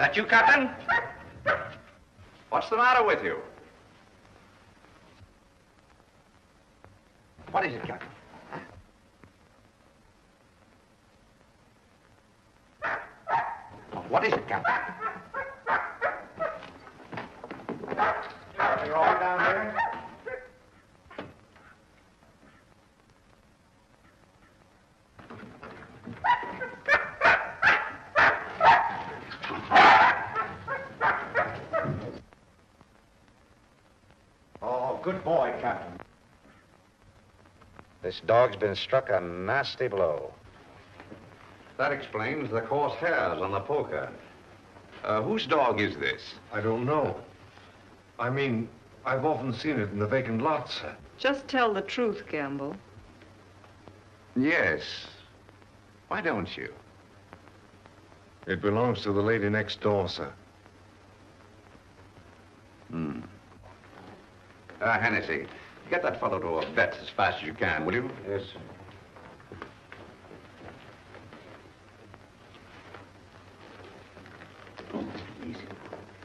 That you, Captain? What's the matter with you? What is it, Captain? What is it, Captain? Are you all down here? Oh, good boy, Captain. This dog's been struck a nasty blow. That explains the coarse hairs on the poker. Whose dog is this? I don't know. I mean, I've often seen it in the vacant lots, sir. Just tell the truth, Gamble. Yes. Why don't you? It belongs to the lady next door, sir. Hennessy, get that fellow to a vet as fast as you can, will you? Yes, sir.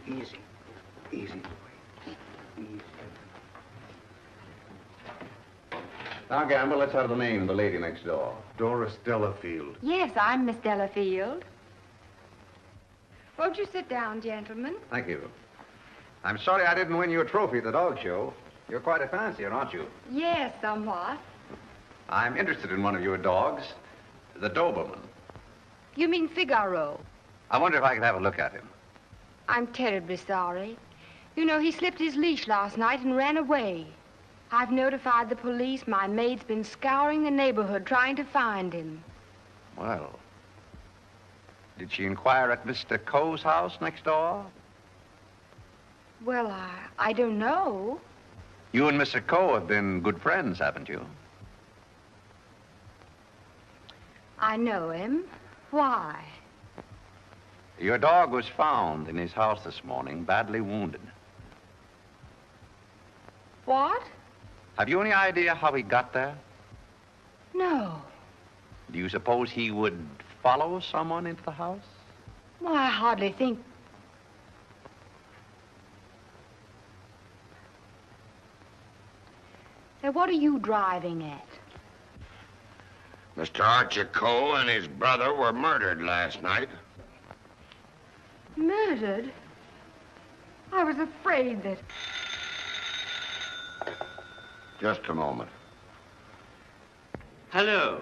Easy. Easy. Now, Gamble, let's have the name of the lady next door. Doris Delafield. Yes, I'm Miss Delafield. Won't you sit down, gentlemen? Thank you. I'm sorry I didn't win you a trophy at the dog show. You're quite a fancier, aren't you? Yes, somewhat. I'm interested in one of your dogs, the Doberman. You mean Figaro? I wonder if I could have a look at him. I'm terribly sorry. You know, he slipped his leash last night and ran away. I've notified the police. My maid's been scouring the neighborhood trying to find him. Well, did she inquire at Mr. Coe's house next door? Well, I don't know. You and Mr. Coe have been good friends, haven't you? I know him. Why? Your dog was found in his house this morning, badly wounded. What? Have you any idea how he got there? No. Do you suppose he would follow someone into the house? Well, I hardly think... So what are you driving at? Mr. Archer Coe and his brother were murdered last night. Murdered? I was afraid that... Just a moment. Hello.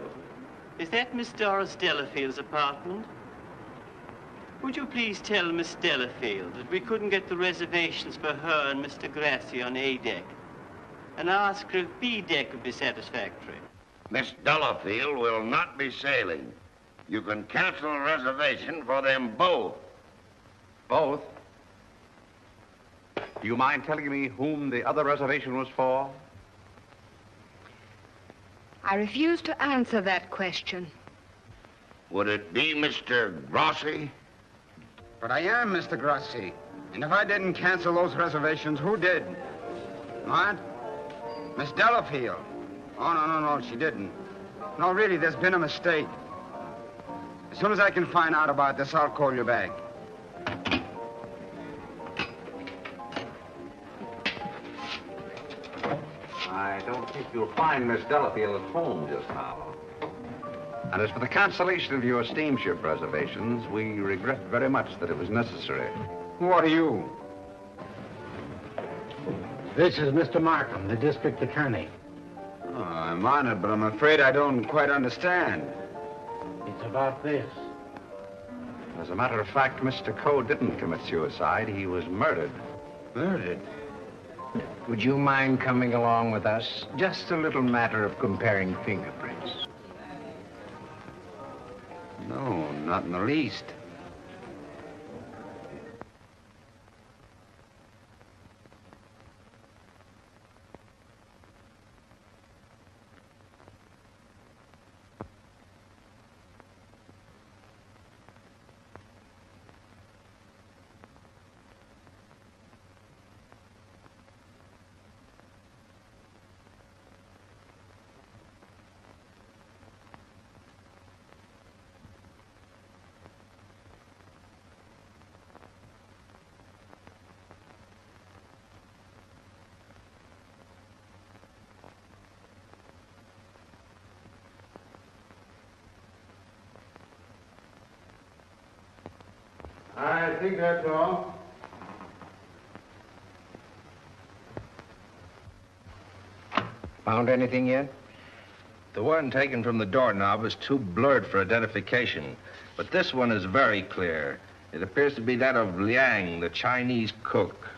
Is that Miss Doris Delafield's apartment? Would you please tell Miss Delafield that we couldn't get the reservations for her and Mr. Grassi on A deck, and ask her if B deck would be satisfactory? Miss Delafield will not be sailing. You can cancel a reservation for them both. Both? Do you mind telling me whom the other reservation was for? I refuse to answer that question. Would it be Mr. Grossi? But I am Mr. Grossi. And if I didn't cancel those reservations, who did? What? Miss Delafield. Oh, no, she didn't. No, really, there's been a mistake. As soon as I can find out about this, I'll call you back. I don't think you'll find Miss Delafield at home just now. And as for the cancellation of your steamship reservations, we regret very much that it was necessary. What are you? This is Mr. Markham, the district attorney. Oh, I'm honored, but I'm afraid I don't quite understand. It's about this. As a matter of fact, Mr. Coe didn't commit suicide. He was murdered. Murdered? Would you mind coming along with us? Just a little matter of comparing fingerprints. No, not in the least. I think that's all. Found anything yet? The one taken from the doorknob is too blurred for identification, but this one is very clear. It appears to be that of Liang, the Chinese cook.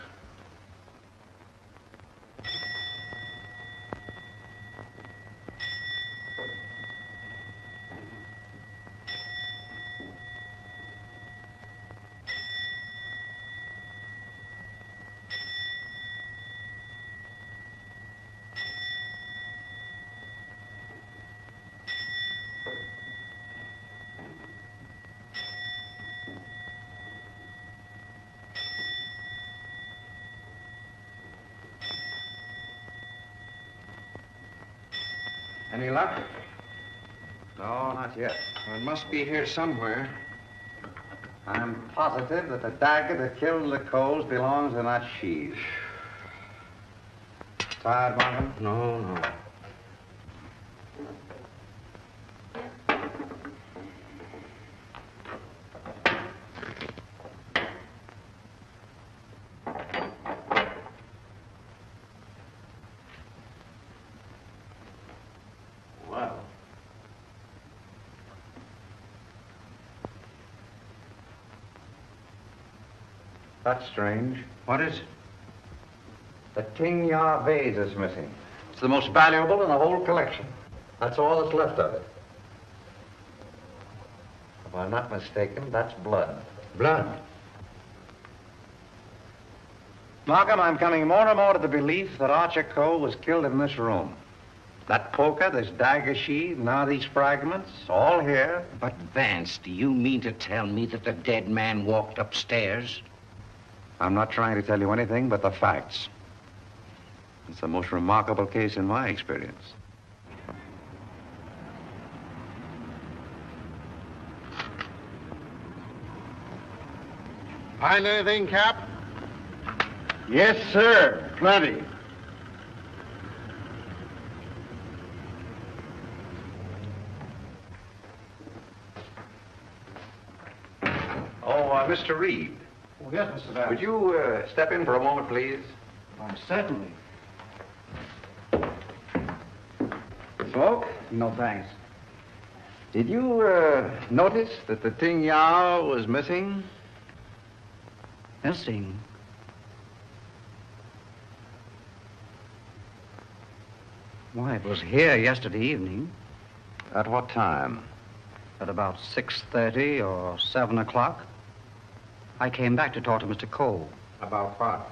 Any luck? No, not yet. Well, it must be here somewhere. I'm positive that the dagger that killed the Coes belongs in that sheath. Tired, Markham? No. Well. That's strange. What is it? The Ting Ya vase is missing. It's the most valuable in the whole collection. That's all that's left of it. If I'm not mistaken, that's blood. Blood? Markham, I'm coming more and more to the belief that Archer Coe was killed in this room. That poker, this dagger sheath, now these fragments, all here. But, Vance, do you mean to tell me that the dead man walked upstairs? I'm not trying to tell you anything but the facts. It's the most remarkable case in my experience. Find anything, Cap? Yes, sir. Plenty. Mr. Reed. Oh, yes, Mr. Vance. Would you step in for a moment, please? Certainly. Smoke? No, thanks. Did you notice that the Ting Yao was missing? Missing? Why, it was here yesterday evening. At what time? At about 6:30 or 7 o'clock. I came back to talk to Mr. Cole. About what?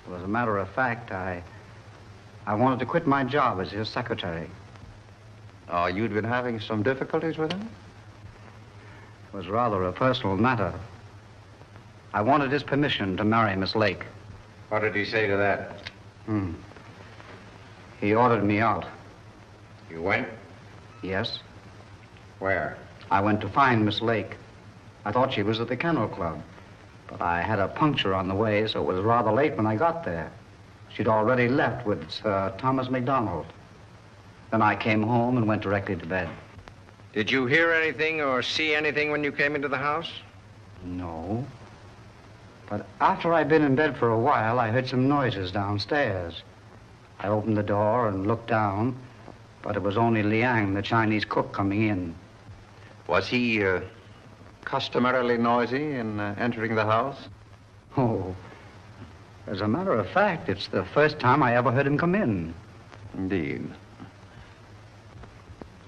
Well, as a matter of fact, I wanted to quit my job as his secretary. Oh, you'd been having some difficulties with him? It was rather a personal matter. I wanted his permission to marry Miss Lake. What did he say to that? He ordered me out. You went? Yes. Where? I went to find Miss Lake. I thought she was at the Kennel Club, but I had a puncture on the way, so it was rather late when I got there. She'd already left with Sir Thomas MacDonald. Then I came home and went directly to bed. Did you hear anything or see anything when you came into the house? No. But after I'd been in bed for a while, I heard some noises downstairs. I opened the door and looked down, but it was only Liang, the Chinese cook, coming in. Was he customarily noisy in entering the house? Oh, as a matter of fact, it's the first time I ever heard him come in. Indeed.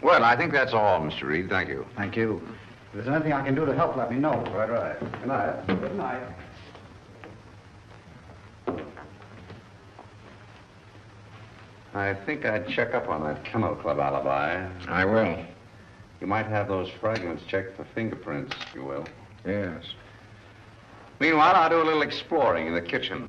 Well, I think that's all, Mr. Reed. Thank you. Thank you. If there's anything I can do to help, let me know. Right. Good night. Good night. I think I'd check up on that Kennel Club alibi. I will. You might have those fragments checked for fingerprints, if you will. Yes. Meanwhile, I'll do a little exploring in the kitchen.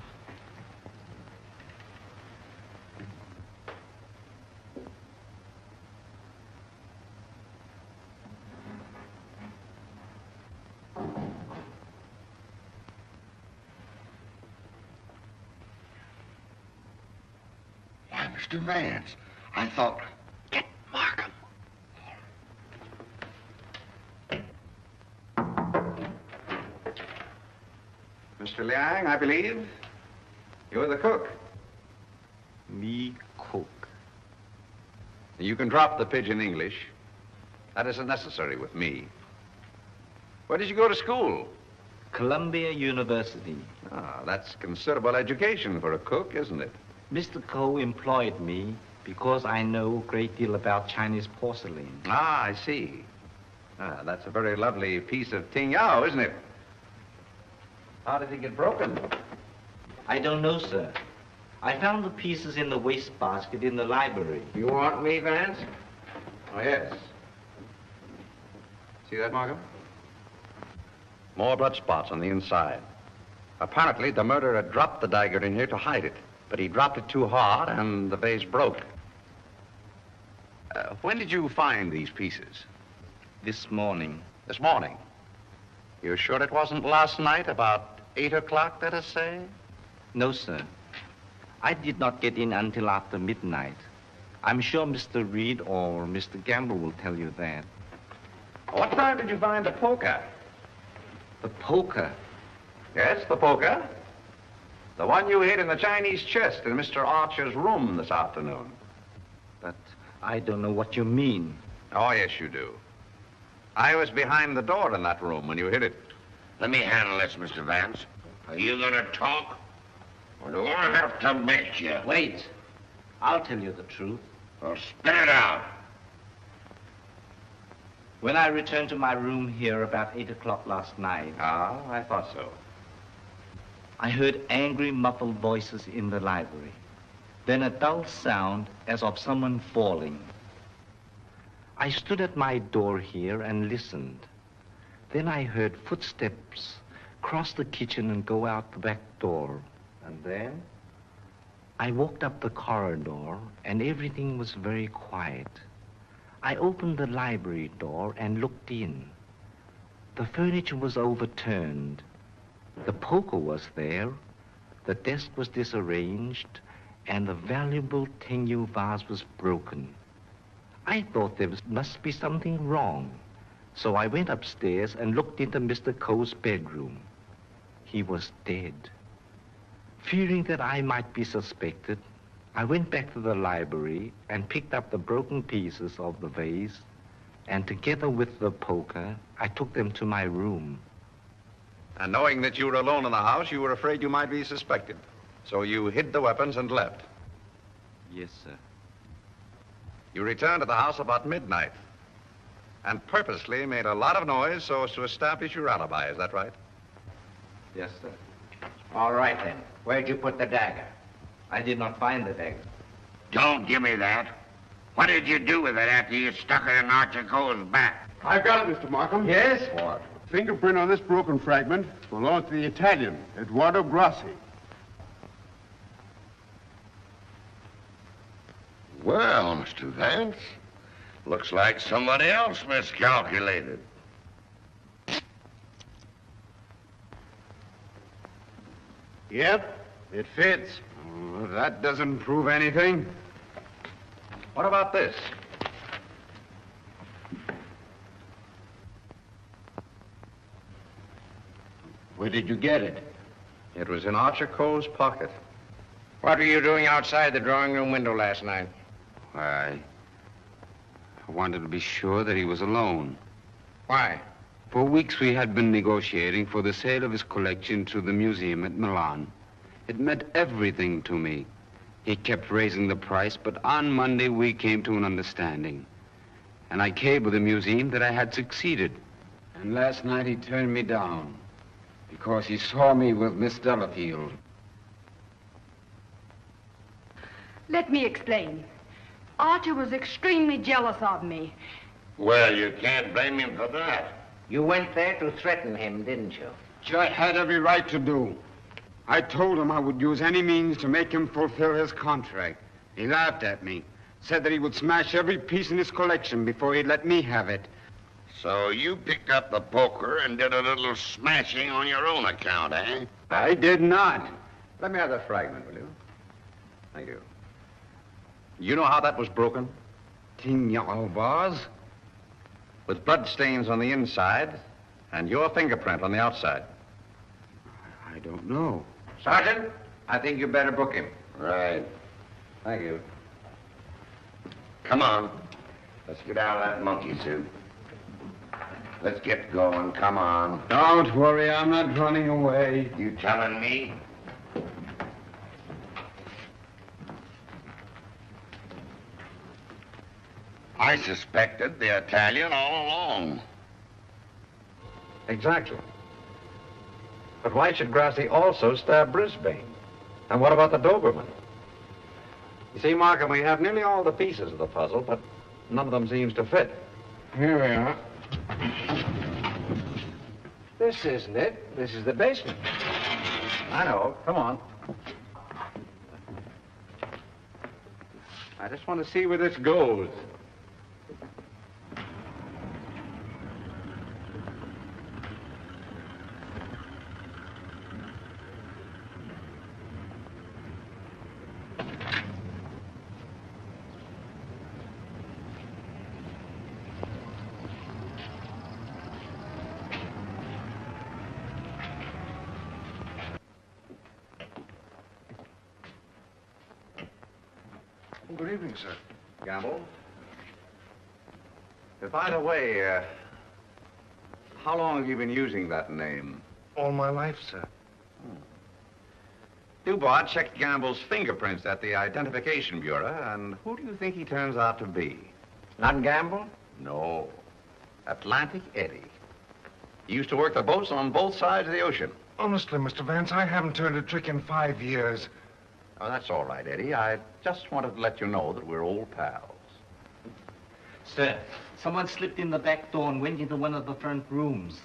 Why, Mr. Vance, I thought... Get Markham. Mr. Liang, I believe. You're the cook. Me cook. You can drop the pidgin English. That isn't necessary with me. Where did you go to school? Columbia University. Ah, that's considerable education for a cook, isn't it? Mr. Coe employed me because I know a great deal about Chinese porcelain. Ah, I see. Ah, that's a very lovely piece of Ting Yao, isn't it? How did it get broken? I don't know, sir. I found the pieces in the wastebasket in the library. You want me, Vance? Oh, yes. See that, Markham? More blood spots on the inside. Apparently, the murderer dropped the dagger in here to hide it, but he dropped it too hard and the vase broke. When did you find these pieces? This morning. This morning? You're sure it wasn't last night, about 8 o'clock, let us say? No, sir. I did not get in until after midnight. I'm sure Mr. Reed or Mr. Gamble will tell you that. What time did you find the poker? The poker? Yes, the poker. The one you hid in the Chinese chest in Mr. Archer's room this afternoon. But I don't know what you mean. Oh, yes, you do. I was behind the door in that room when you hid it. Let me handle this, Mr. Vance. Are you gonna talk? Or do I have to make you? Wait. I'll tell you the truth. Well, spit it out. When I returned to my room here about 8 o'clock last night... Ah, I thought so. I heard angry, muffled voices in the library. Then a dull sound as of someone falling. I stood at my door here and listened. Then I heard footsteps cross the kitchen and go out the back door. And then I walked up the corridor and everything was very quiet. I opened the library door and looked in. The furniture was overturned. The poker was there. The desk was disarranged and the valuable Tengu vase was broken. I thought must be something wrong. So I went upstairs and looked into Mr. Coe's bedroom. He was dead. Fearing that I might be suspected, I went back to the library and picked up the broken pieces of the vase, and together with the poker, I took them to my room. And knowing that you were alone in the house, you were afraid you might be suspected. So you hid the weapons and left. Yes, sir. You returned to the house about midnight and purposely made a lot of noise so as to establish your alibi. Is that right? Yes, sir. All right, then. Where'd you put the dagger? I did not find the dagger. Don't give me that. What did you do with it after you stuck it in Archer Cole's back? I've got it, Mr. Markham. Yes? What? Fingerprint on this broken fragment belongs to the Italian, Eduardo Grassi. Well, Mr. Vance, looks like somebody else miscalculated. Yep, it fits. That doesn't prove anything. What about this? Where did you get it? It was in Archer Cole's pocket. What were you doing outside the drawing room window last night? I wanted to be sure that he was alone. Why? For weeks we had been negotiating for the sale of his collection to the museum at Milan. It meant everything to me. He kept raising the price, but on Monday we came to an understanding. And I cabled the museum that I had succeeded. And last night he turned me down because he saw me with Miss Delafield. Let me explain. Archer was extremely jealous of me. Well, you can't blame him for that. You went there to threaten him, didn't you? Which I had every right to do. I told him I would use any means to make him fulfill his contract. He laughed at me, said that he would smash every piece in his collection before he'd let me have it. So you picked up the poker and did a little smashing on your own account, eh? I did not. Let me have that fragment, will you? Thank you. You know how that was broken? Tignol vase? With blood stains on the inside and your fingerprint on the outside. I don't know. Sergeant, I think you better book him. Right. Thank you. Come on. Let's get out of that monkey suit. Let's get going. Come on. Don't worry, I'm not running away. You telling me? I suspected the Italian all along. Exactly. But why should Grassi also stab Brisbane? And what about the Doberman? You see, Markham, we have nearly all the pieces of the puzzle, but none of them seems to fit. Here we are. This isn't it. This is the basement. I know. Come on. I just want to see where this goes. Good evening, sir. Gamble? By the way, how long have you been using that name? All my life, sir. Dubard checked Gamble's fingerprints at the Identification Bureau, and who do you think he turns out to be? Not Gamble? No. Atlantic Eddie. He used to work the boats on both sides of the ocean. Honestly, Mr. Vance, I haven't turned a trick in 5 years. Oh, that's all right, Eddie. I just wanted to let you know that we're old pals. Sir, someone slipped in the back door and went into one of the front rooms.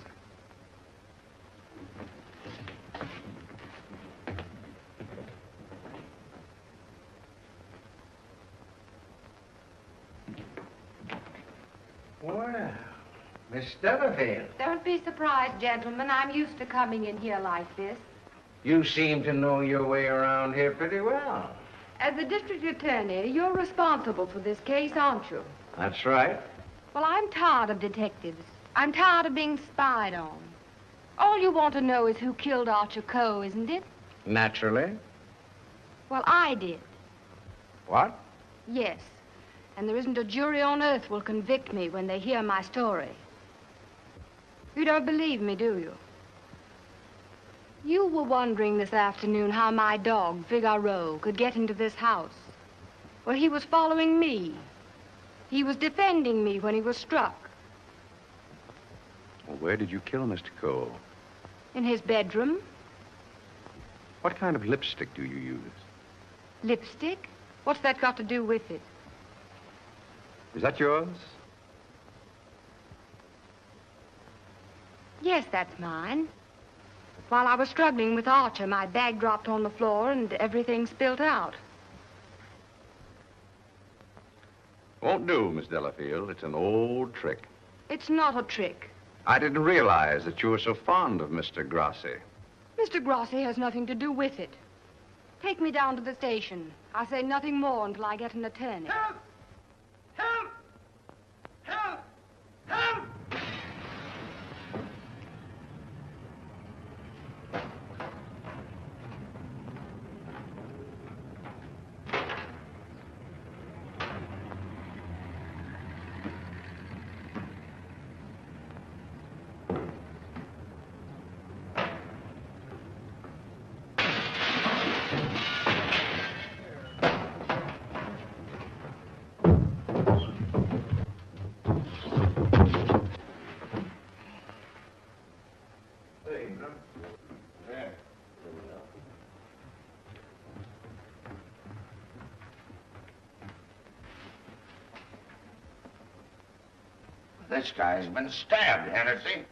Well, Miss Delafield, Don't be surprised, gentlemen. I'm used to coming in here like this. You seem to know your way around here pretty well. As the district attorney, you're responsible for this case, aren't you? That's right. Well, I'm tired of detectives. I'm tired of being spied on. All you want to know is who killed Archer Coe, isn't it? Naturally. Well, I did. What? Yes. And there isn't a jury on earth will convict me when they hear my story. You don't believe me, do you? You were wondering this afternoon how my dog, Figaro, could get into this house. Well, he was following me. He was defending me when he was struck. Well, where did you kill Mr. Cole? In his bedroom. What kind of lipstick do you use? Lipstick? What's that got to do with it? Is that yours? Yes, that's mine. While I was struggling with Archer, my bag dropped on the floor and everything spilt out. Won't do, Miss Delafield. It's an old trick. It's not a trick. I didn't realize that you were so fond of Mr. Grassi. Mr. Grossi has nothing to do with it. Take me down to the station. I'll say nothing more until I get an attorney. Help! Help! Help! Help! This guy's been stabbed, Hennessy.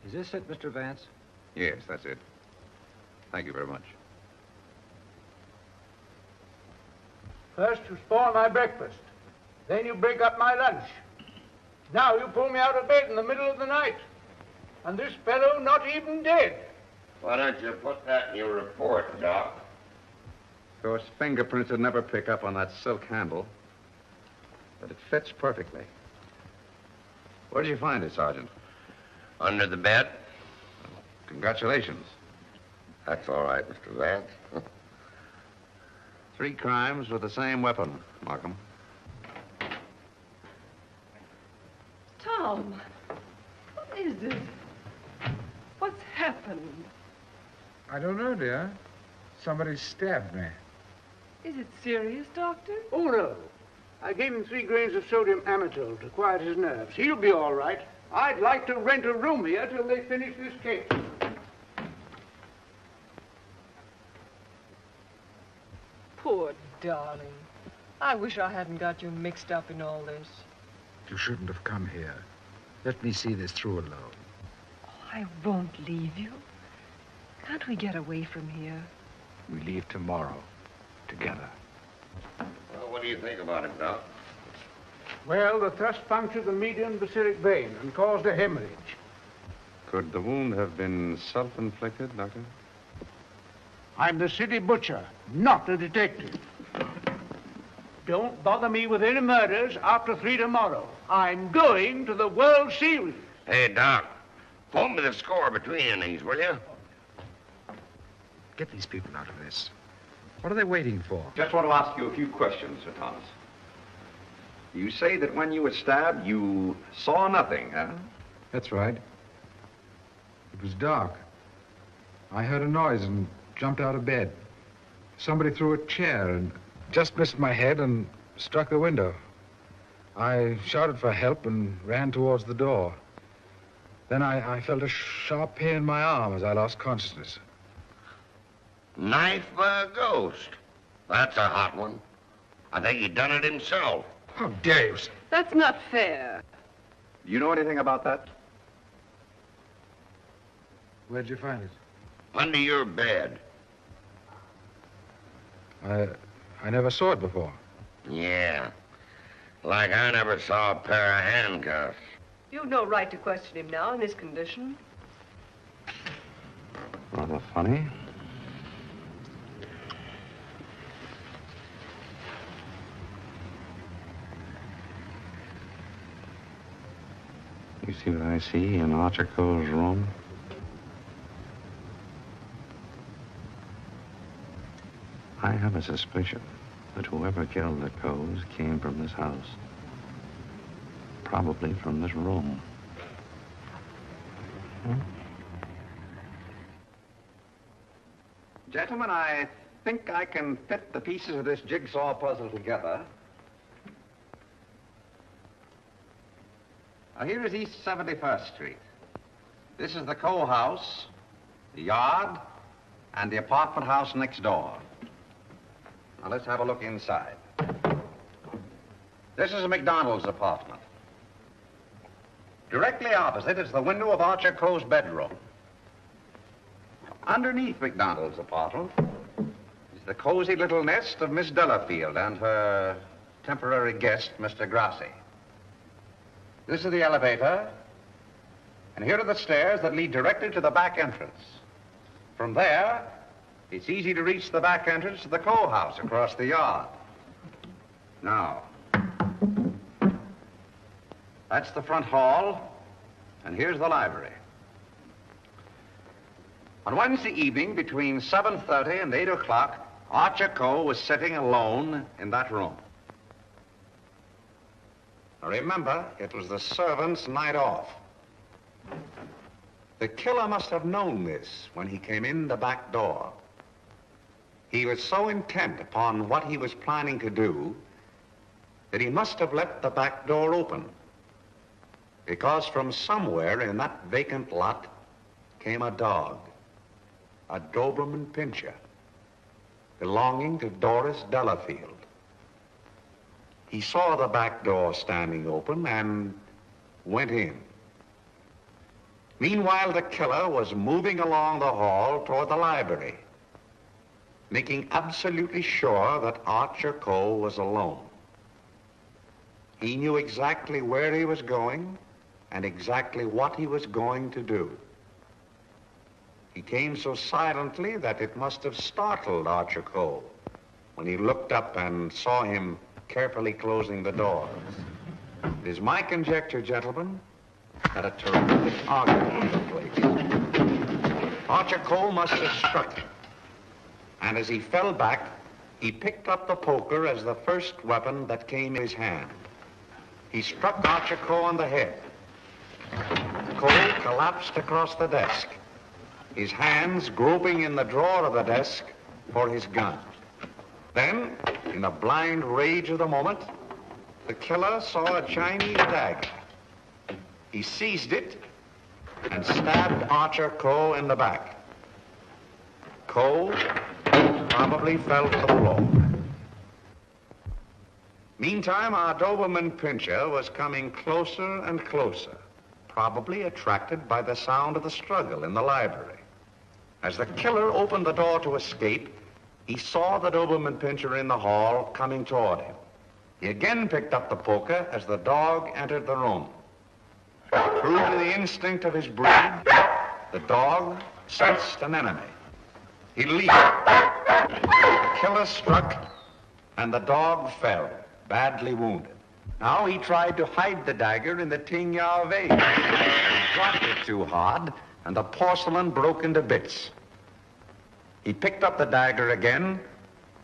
Is this it, Mr. Vance? Yes, that's it. Thank you very much. First you spoil my breakfast. Then you break up my lunch. Now you pull me out of bed in the middle of the night. And this fellow not even dead. Why don't you put that in your report, Doc? Of course, fingerprints would never pick up on that silk handle. But it fits perfectly. Where did you find it, Sergeant? Under the bed. Congratulations. That's all right, Mr. Vance. 3 crimes with the same weapon, Markham. Tom, what is this? What's happened? I don't know, dear. Somebody stabbed me. Is it serious, Doctor? Oh, no. I gave him 3 grains of sodium amytal to quiet his nerves. He'll be all right. I'd like to rent a room here till they finish this case. Poor darling. I wish I hadn't got you mixed up in all this. You shouldn't have come here. Let me see this through alone. I won't leave you. Can't we get away from here? We leave tomorrow. Together. Well, what do you think about it, Doc? Well, the thrust punctured the median basilic vein and caused a hemorrhage. Could the wound have been self-inflicted, Doctor? I'm the city butcher, not a detective. Don't bother me with any murders after 3 tomorrow. I'm going to the World Series. Hey, Doc, phone me the score between innings, will you? Get these people out of this. What are they waiting for? Just want to ask you a few questions, Sir Thomas. You say that when you were stabbed, you saw nothing, huh? That's right. It was dark. I heard a noise and jumped out of bed. Somebody threw a chair and just missed my head and struck the window. I shouted for help and ran towards the door. Then I felt a sharp pain in my arm as I lost consciousness. Knife by a ghost. That's a hot one. I think he done it himself. How dare you, sir? That's not fair. Do you know anything about that? Where'd you find it? Under your bed. I never saw it before. Yeah. Like I never saw a pair of handcuffs. You've no right to question him now in this condition. Rather funny. You see what I see in Archer Coe's room? I have a suspicion that whoever killed the Coes came from this house. Probably from this room. Gentlemen, I think I can fit the pieces of this jigsaw puzzle together. Now, here is East 71st Street. This is the Coe house, the yard, and the apartment house next door. Now, let's have a look inside. This is McDonald's apartment. Directly opposite is the window of Archer Coe's bedroom. Underneath McDonald's apartment is the cozy little nest of Miss Delafield and her temporary guest, Mr. Grassi. This is the elevator, and here are the stairs that lead directly to the back entrance. From there, it's easy to reach the back entrance to the Coe house across the yard. Now, that's the front hall, and here's the library. On Wednesday evening, between 7:30 and 8 o'clock, Archer Coe was sitting alone in that room. Now remember, it was the servant's night off. The killer must have known this when he came in the back door. He was so intent upon what he was planning to do that he must have left the back door open, because from somewhere in that vacant lot came a dog, a Doberman Pinscher, belonging to Doris Delafield. He saw the back door standing open and went in. Meanwhile, the killer was moving along the hall toward the library, making absolutely sure that Archer Coe was alone. He knew exactly where he was going and exactly what he was going to do. He came so silently that it must have startled Archer Coe when he looked up and saw him carefully closing the door. It is my conjecture, gentlemen, that a terrific argument took place. Archer Coe must have struck him, and as he fell back, he picked up the poker as the first weapon that came in his hand. He struck Archer Coe on the head. Coe collapsed across the desk, his hands groping in the drawer of the desk for his gun. Then, in the blind rage of the moment, the killer saw a Chinese dagger. He seized it and stabbed Archer Coe in the back. Coe probably fell to the floor. Meantime, our Doberman Pinscher was coming closer and closer, probably attracted by the sound of the struggle in the library. As the killer opened the door to escape, he saw the Doberman Pinscher in the hall coming toward him. He again picked up the poker as the dog entered the room. True to the instinct of his breed, the dog sensed an enemy. He leaped. The killer struck, and the dog fell, badly wounded. Now he tried to hide the dagger in the Tingya vase. He dropped it too hard, and the porcelain broke into bits. He picked up the dagger again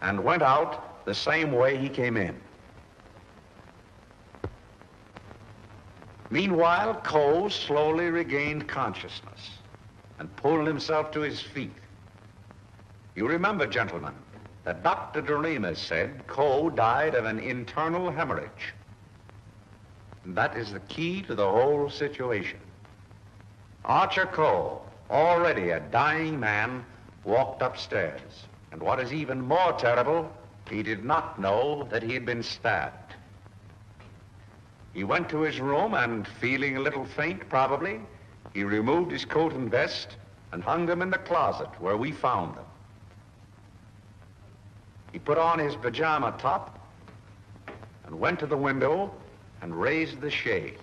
and went out the same way he came in. Meanwhile, Coe slowly regained consciousness and pulled himself to his feet. You remember, gentlemen, that Dr. Doremus said Coe died of an internal hemorrhage. And that is the key to the whole situation. Archer Cole, already a dying man, walked upstairs. And what is even more terrible, he did not know that he had been stabbed. He went to his room and, feeling a little faint probably, he removed his coat and vest and hung them in the closet where we found them. He put on his pajama top and went to the window and raised the shade.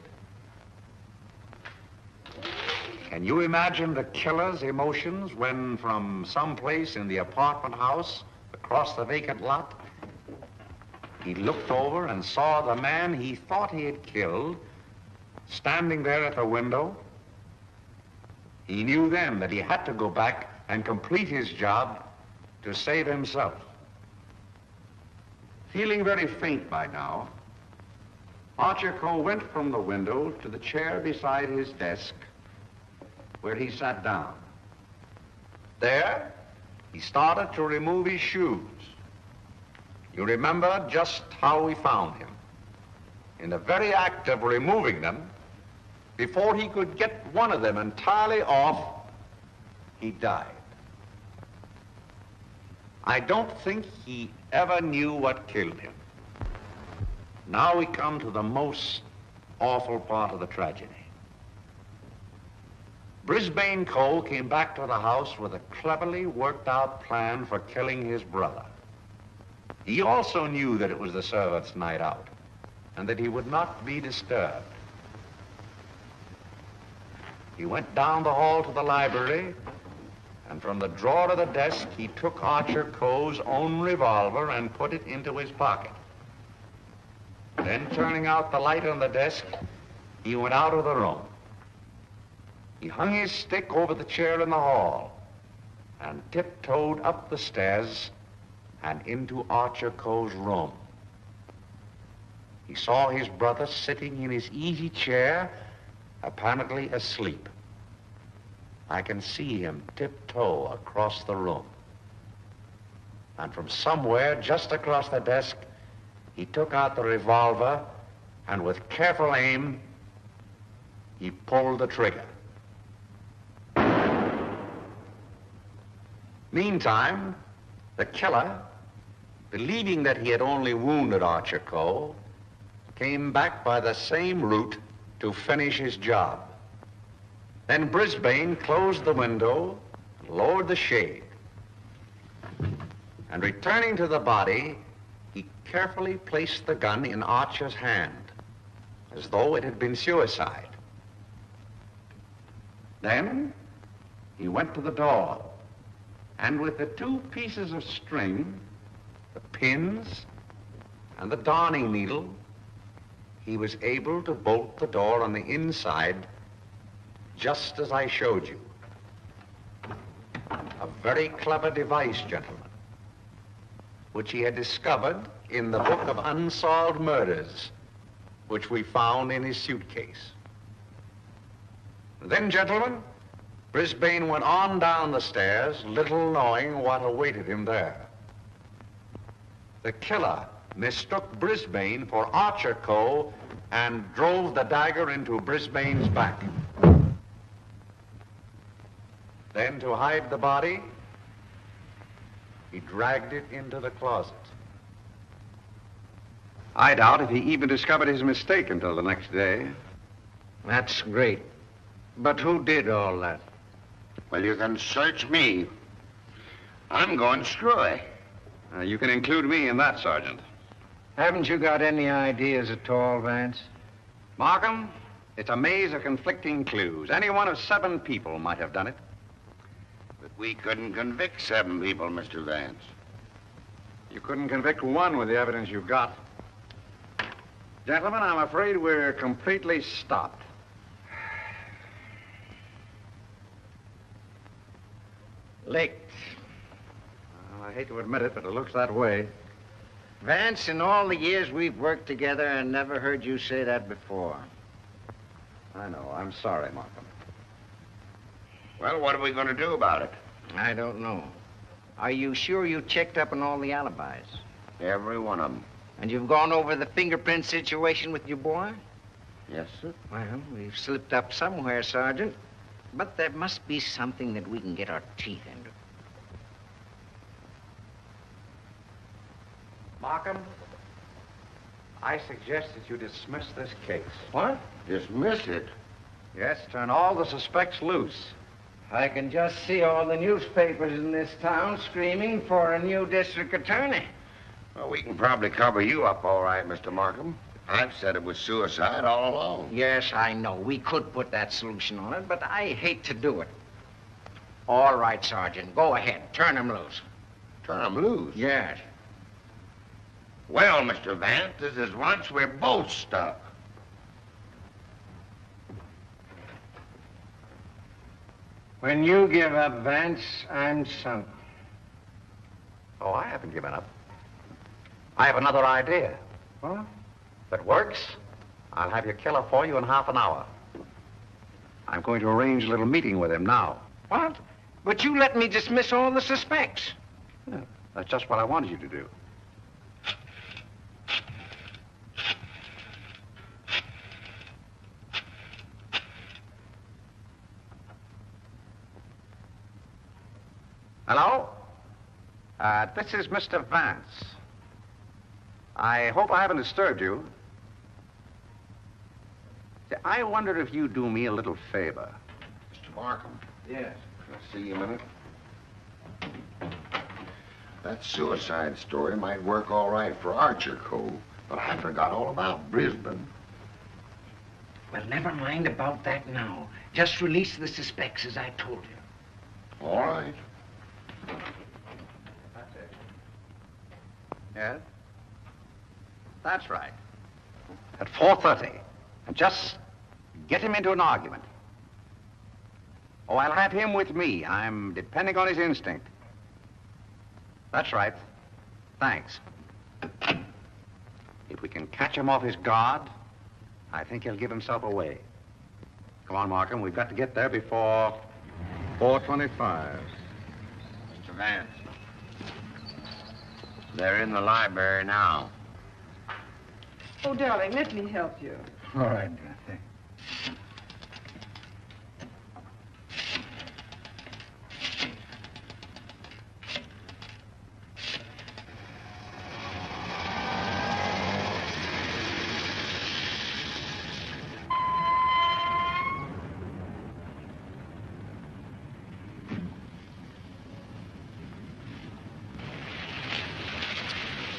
Can you imagine the killer's emotions when from someplace in the apartment house across the vacant lot, he looked over and saw the man he thought he had killed standing there at the window? He knew then that he had to go back and complete his job to save himself. Feeling very faint by now, Archer Cole went from the window to the chair beside his desk, where he sat down. There, he started to remove his shoes. You remember just how we found him. In the very act of removing them, before he could get one of them entirely off, he died. I don't think he ever knew what killed him. Now we come to the most awful part of the tragedy. Brisbane Cole came back to the house with a cleverly worked out plan for killing his brother. He also knew that it was the servants' night out and that he would not be disturbed. He went down the hall to the library, and from the drawer of the desk, he took Archer Cole's own revolver and put it into his pocket. Then, turning out the light on the desk, he went out of the room. He hung his stick over the chair in the hall and tiptoed up the stairs and into Archer Cole's room. He saw his brother sitting in his easy chair, apparently asleep. I can see him tiptoe across the room. And from somewhere just across the desk, he took out the revolver and with careful aim, he pulled the trigger. Meantime, the killer, believing that he had only wounded Archer Cole, came back by the same route to finish his job. Then Brisbane closed the window, lowered the shade, and returning to the body, he carefully placed the gun in Archer's hand, as though it had been suicide. Then he went to the door, and with the two pieces of string, the pins, and the darning needle, he was able to bolt the door on the inside just as I showed you. A very clever device, gentlemen, which he had discovered in the book of unsolved murders, which we found in his suitcase. Then, gentlemen, Brisbane went on down the stairs, little knowing what awaited him there. The killer mistook Brisbane for Archer Cole and drove the dagger into Brisbane's back. Then, to hide the body, he dragged it into the closet. I doubt if he even discovered his mistake until the next day. That's great. But who did all that? Well, you can search me. I'm going screwy. You can include me in that, Sergeant. Haven't you got any ideas at all, Vance? Markham, it's a maze of conflicting clues. Any one of 7 people might have done it. But we couldn't convict 7 people, Mr. Vance. You couldn't convict one with the evidence you've got. Gentlemen, I'm afraid we're completely stopped. Licked. Well, I hate to admit it, but it looks that way. Vance, in all the years we've worked together, I never heard you say that before. I know. I'm sorry, Markham. Well, what are we going to do about it? I don't know. Are you sure you checked up on all the alibis? Every one of them. And you've gone over the fingerprint situation with your boy? Yes, sir. Well, we've slipped up somewhere, Sergeant. But there must be something that we can get our teeth into. Markham, I suggest that you dismiss this case. What? Dismiss it? Yes, turn all the suspects loose. I can just see all the newspapers in this town screaming for a new district attorney. Well, we can probably cover you up all right, Mr. Markham. I've said it was suicide all along. Yes, I know. We could put that solution on it, but I hate to do it. All right, Sergeant. Go ahead. Turn him loose. Turn him loose? Yes. Well, Mr. Vance, this is once we're both stuck. When you give up, Vance, I'm sunk. Oh, I haven't given up. I have another idea. What? If it works, I'll have your killer for you in half an hour. I'm going to arrange a little meeting with him now. What? But you let me dismiss all the suspects. Yeah, that's just what I wanted you to do. Hello? This is Mr. Vance. I hope I haven't disturbed you. I wonder if you'd do me a little favor. Mr. Markham? Yes. Can I see you a minute? That suicide story might work all right for Archer Cove, but I forgot all about Brisbane. Well, never mind about that now. Just release the suspects, as I told you. All right. That's it. Yes? That's right. At 4:30. And just get him into an argument. Oh, I'll have him with me. I'm depending on his instinct. That's right. Thanks. If we can catch him off his guard, I think he'll give himself away. Come on, Markham. We've got to get there before 4:25. Mr. Vance. They're in the library now. Oh, darling, let me help you. All right, thanks.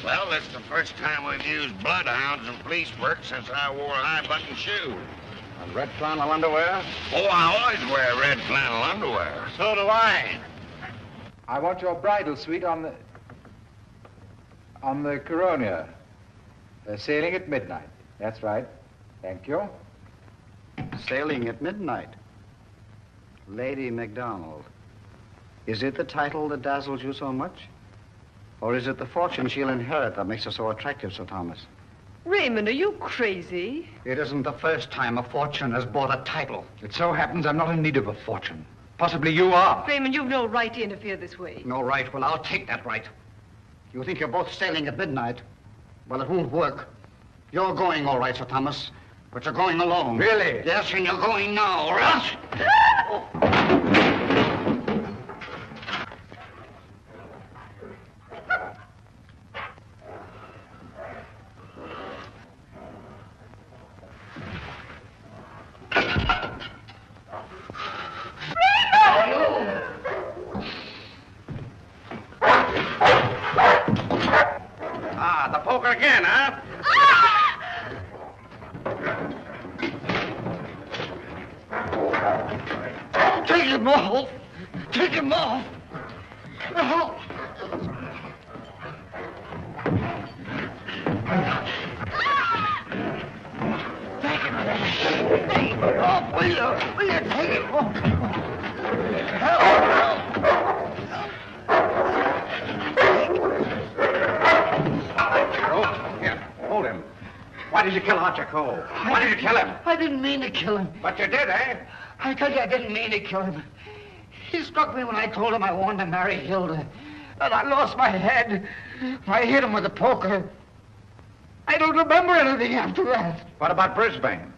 Well, it's the first time we've used bloodhounds in police work since I wore high-button shoes. And red flannel underwear? Oh, I always wear red flannel underwear. So do I. I want your bridal suite on the Coronia. Sailing at midnight. That's right. Thank you. Sailing at midnight. Lady MacDonald. Is it the title that dazzles you so much? Or is it the fortune she'll inherit that makes her so attractive, Sir Thomas? Raymond, are you crazy? It isn't the first time a fortune has bought a title. It so happens I'm not in need of a fortune. Possibly you are. Raymond, you've no right to interfere this way. No right? Well, I'll take that right. You think you're both sailing at midnight? Well, it won't work. You're going all right, Sir Thomas, but you're going alone. Really? Yes, and you're going now, all right? The poker again, huh? Take him off! Take him off! Oh. Take him off! Will you take him off? Hold him. Why did you kill Archer Cole? Why did you kill him? I didn't mean to kill him. But you did, eh? I tell you, I didn't mean to kill him. He struck me when I told him I wanted to marry Hilda. And I lost my head. I hit him with a poker. I don't remember anything after that. What about Brisbane?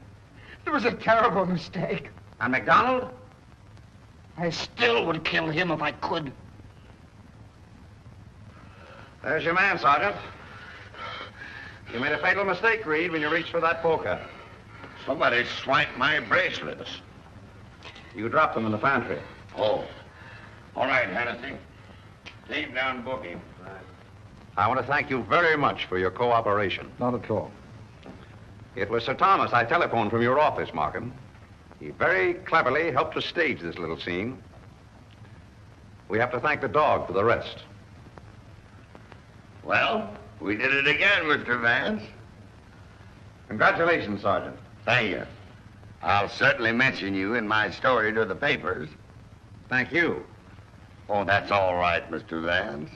It was a terrible mistake. And MacDonald? I still would kill him if I could. There's your man, Sergeant. You made a fatal mistake, Reed, when you reached for that poker. Somebody swiped my bracelets. You dropped them in the pantry. Oh. All right, Hennessy. Leave down booking. I want to thank you very much for your cooperation. Not at all. It was Sir Thomas I telephoned from your office, Markham. He very cleverly helped us stage this little scene. We have to thank the dog for the rest. Well, we did it again, Mr. Vance. Congratulations, Sergeant. Thank you. I'll certainly mention you in my story to the papers. Thank you. Oh, that's all right, Mr. Vance.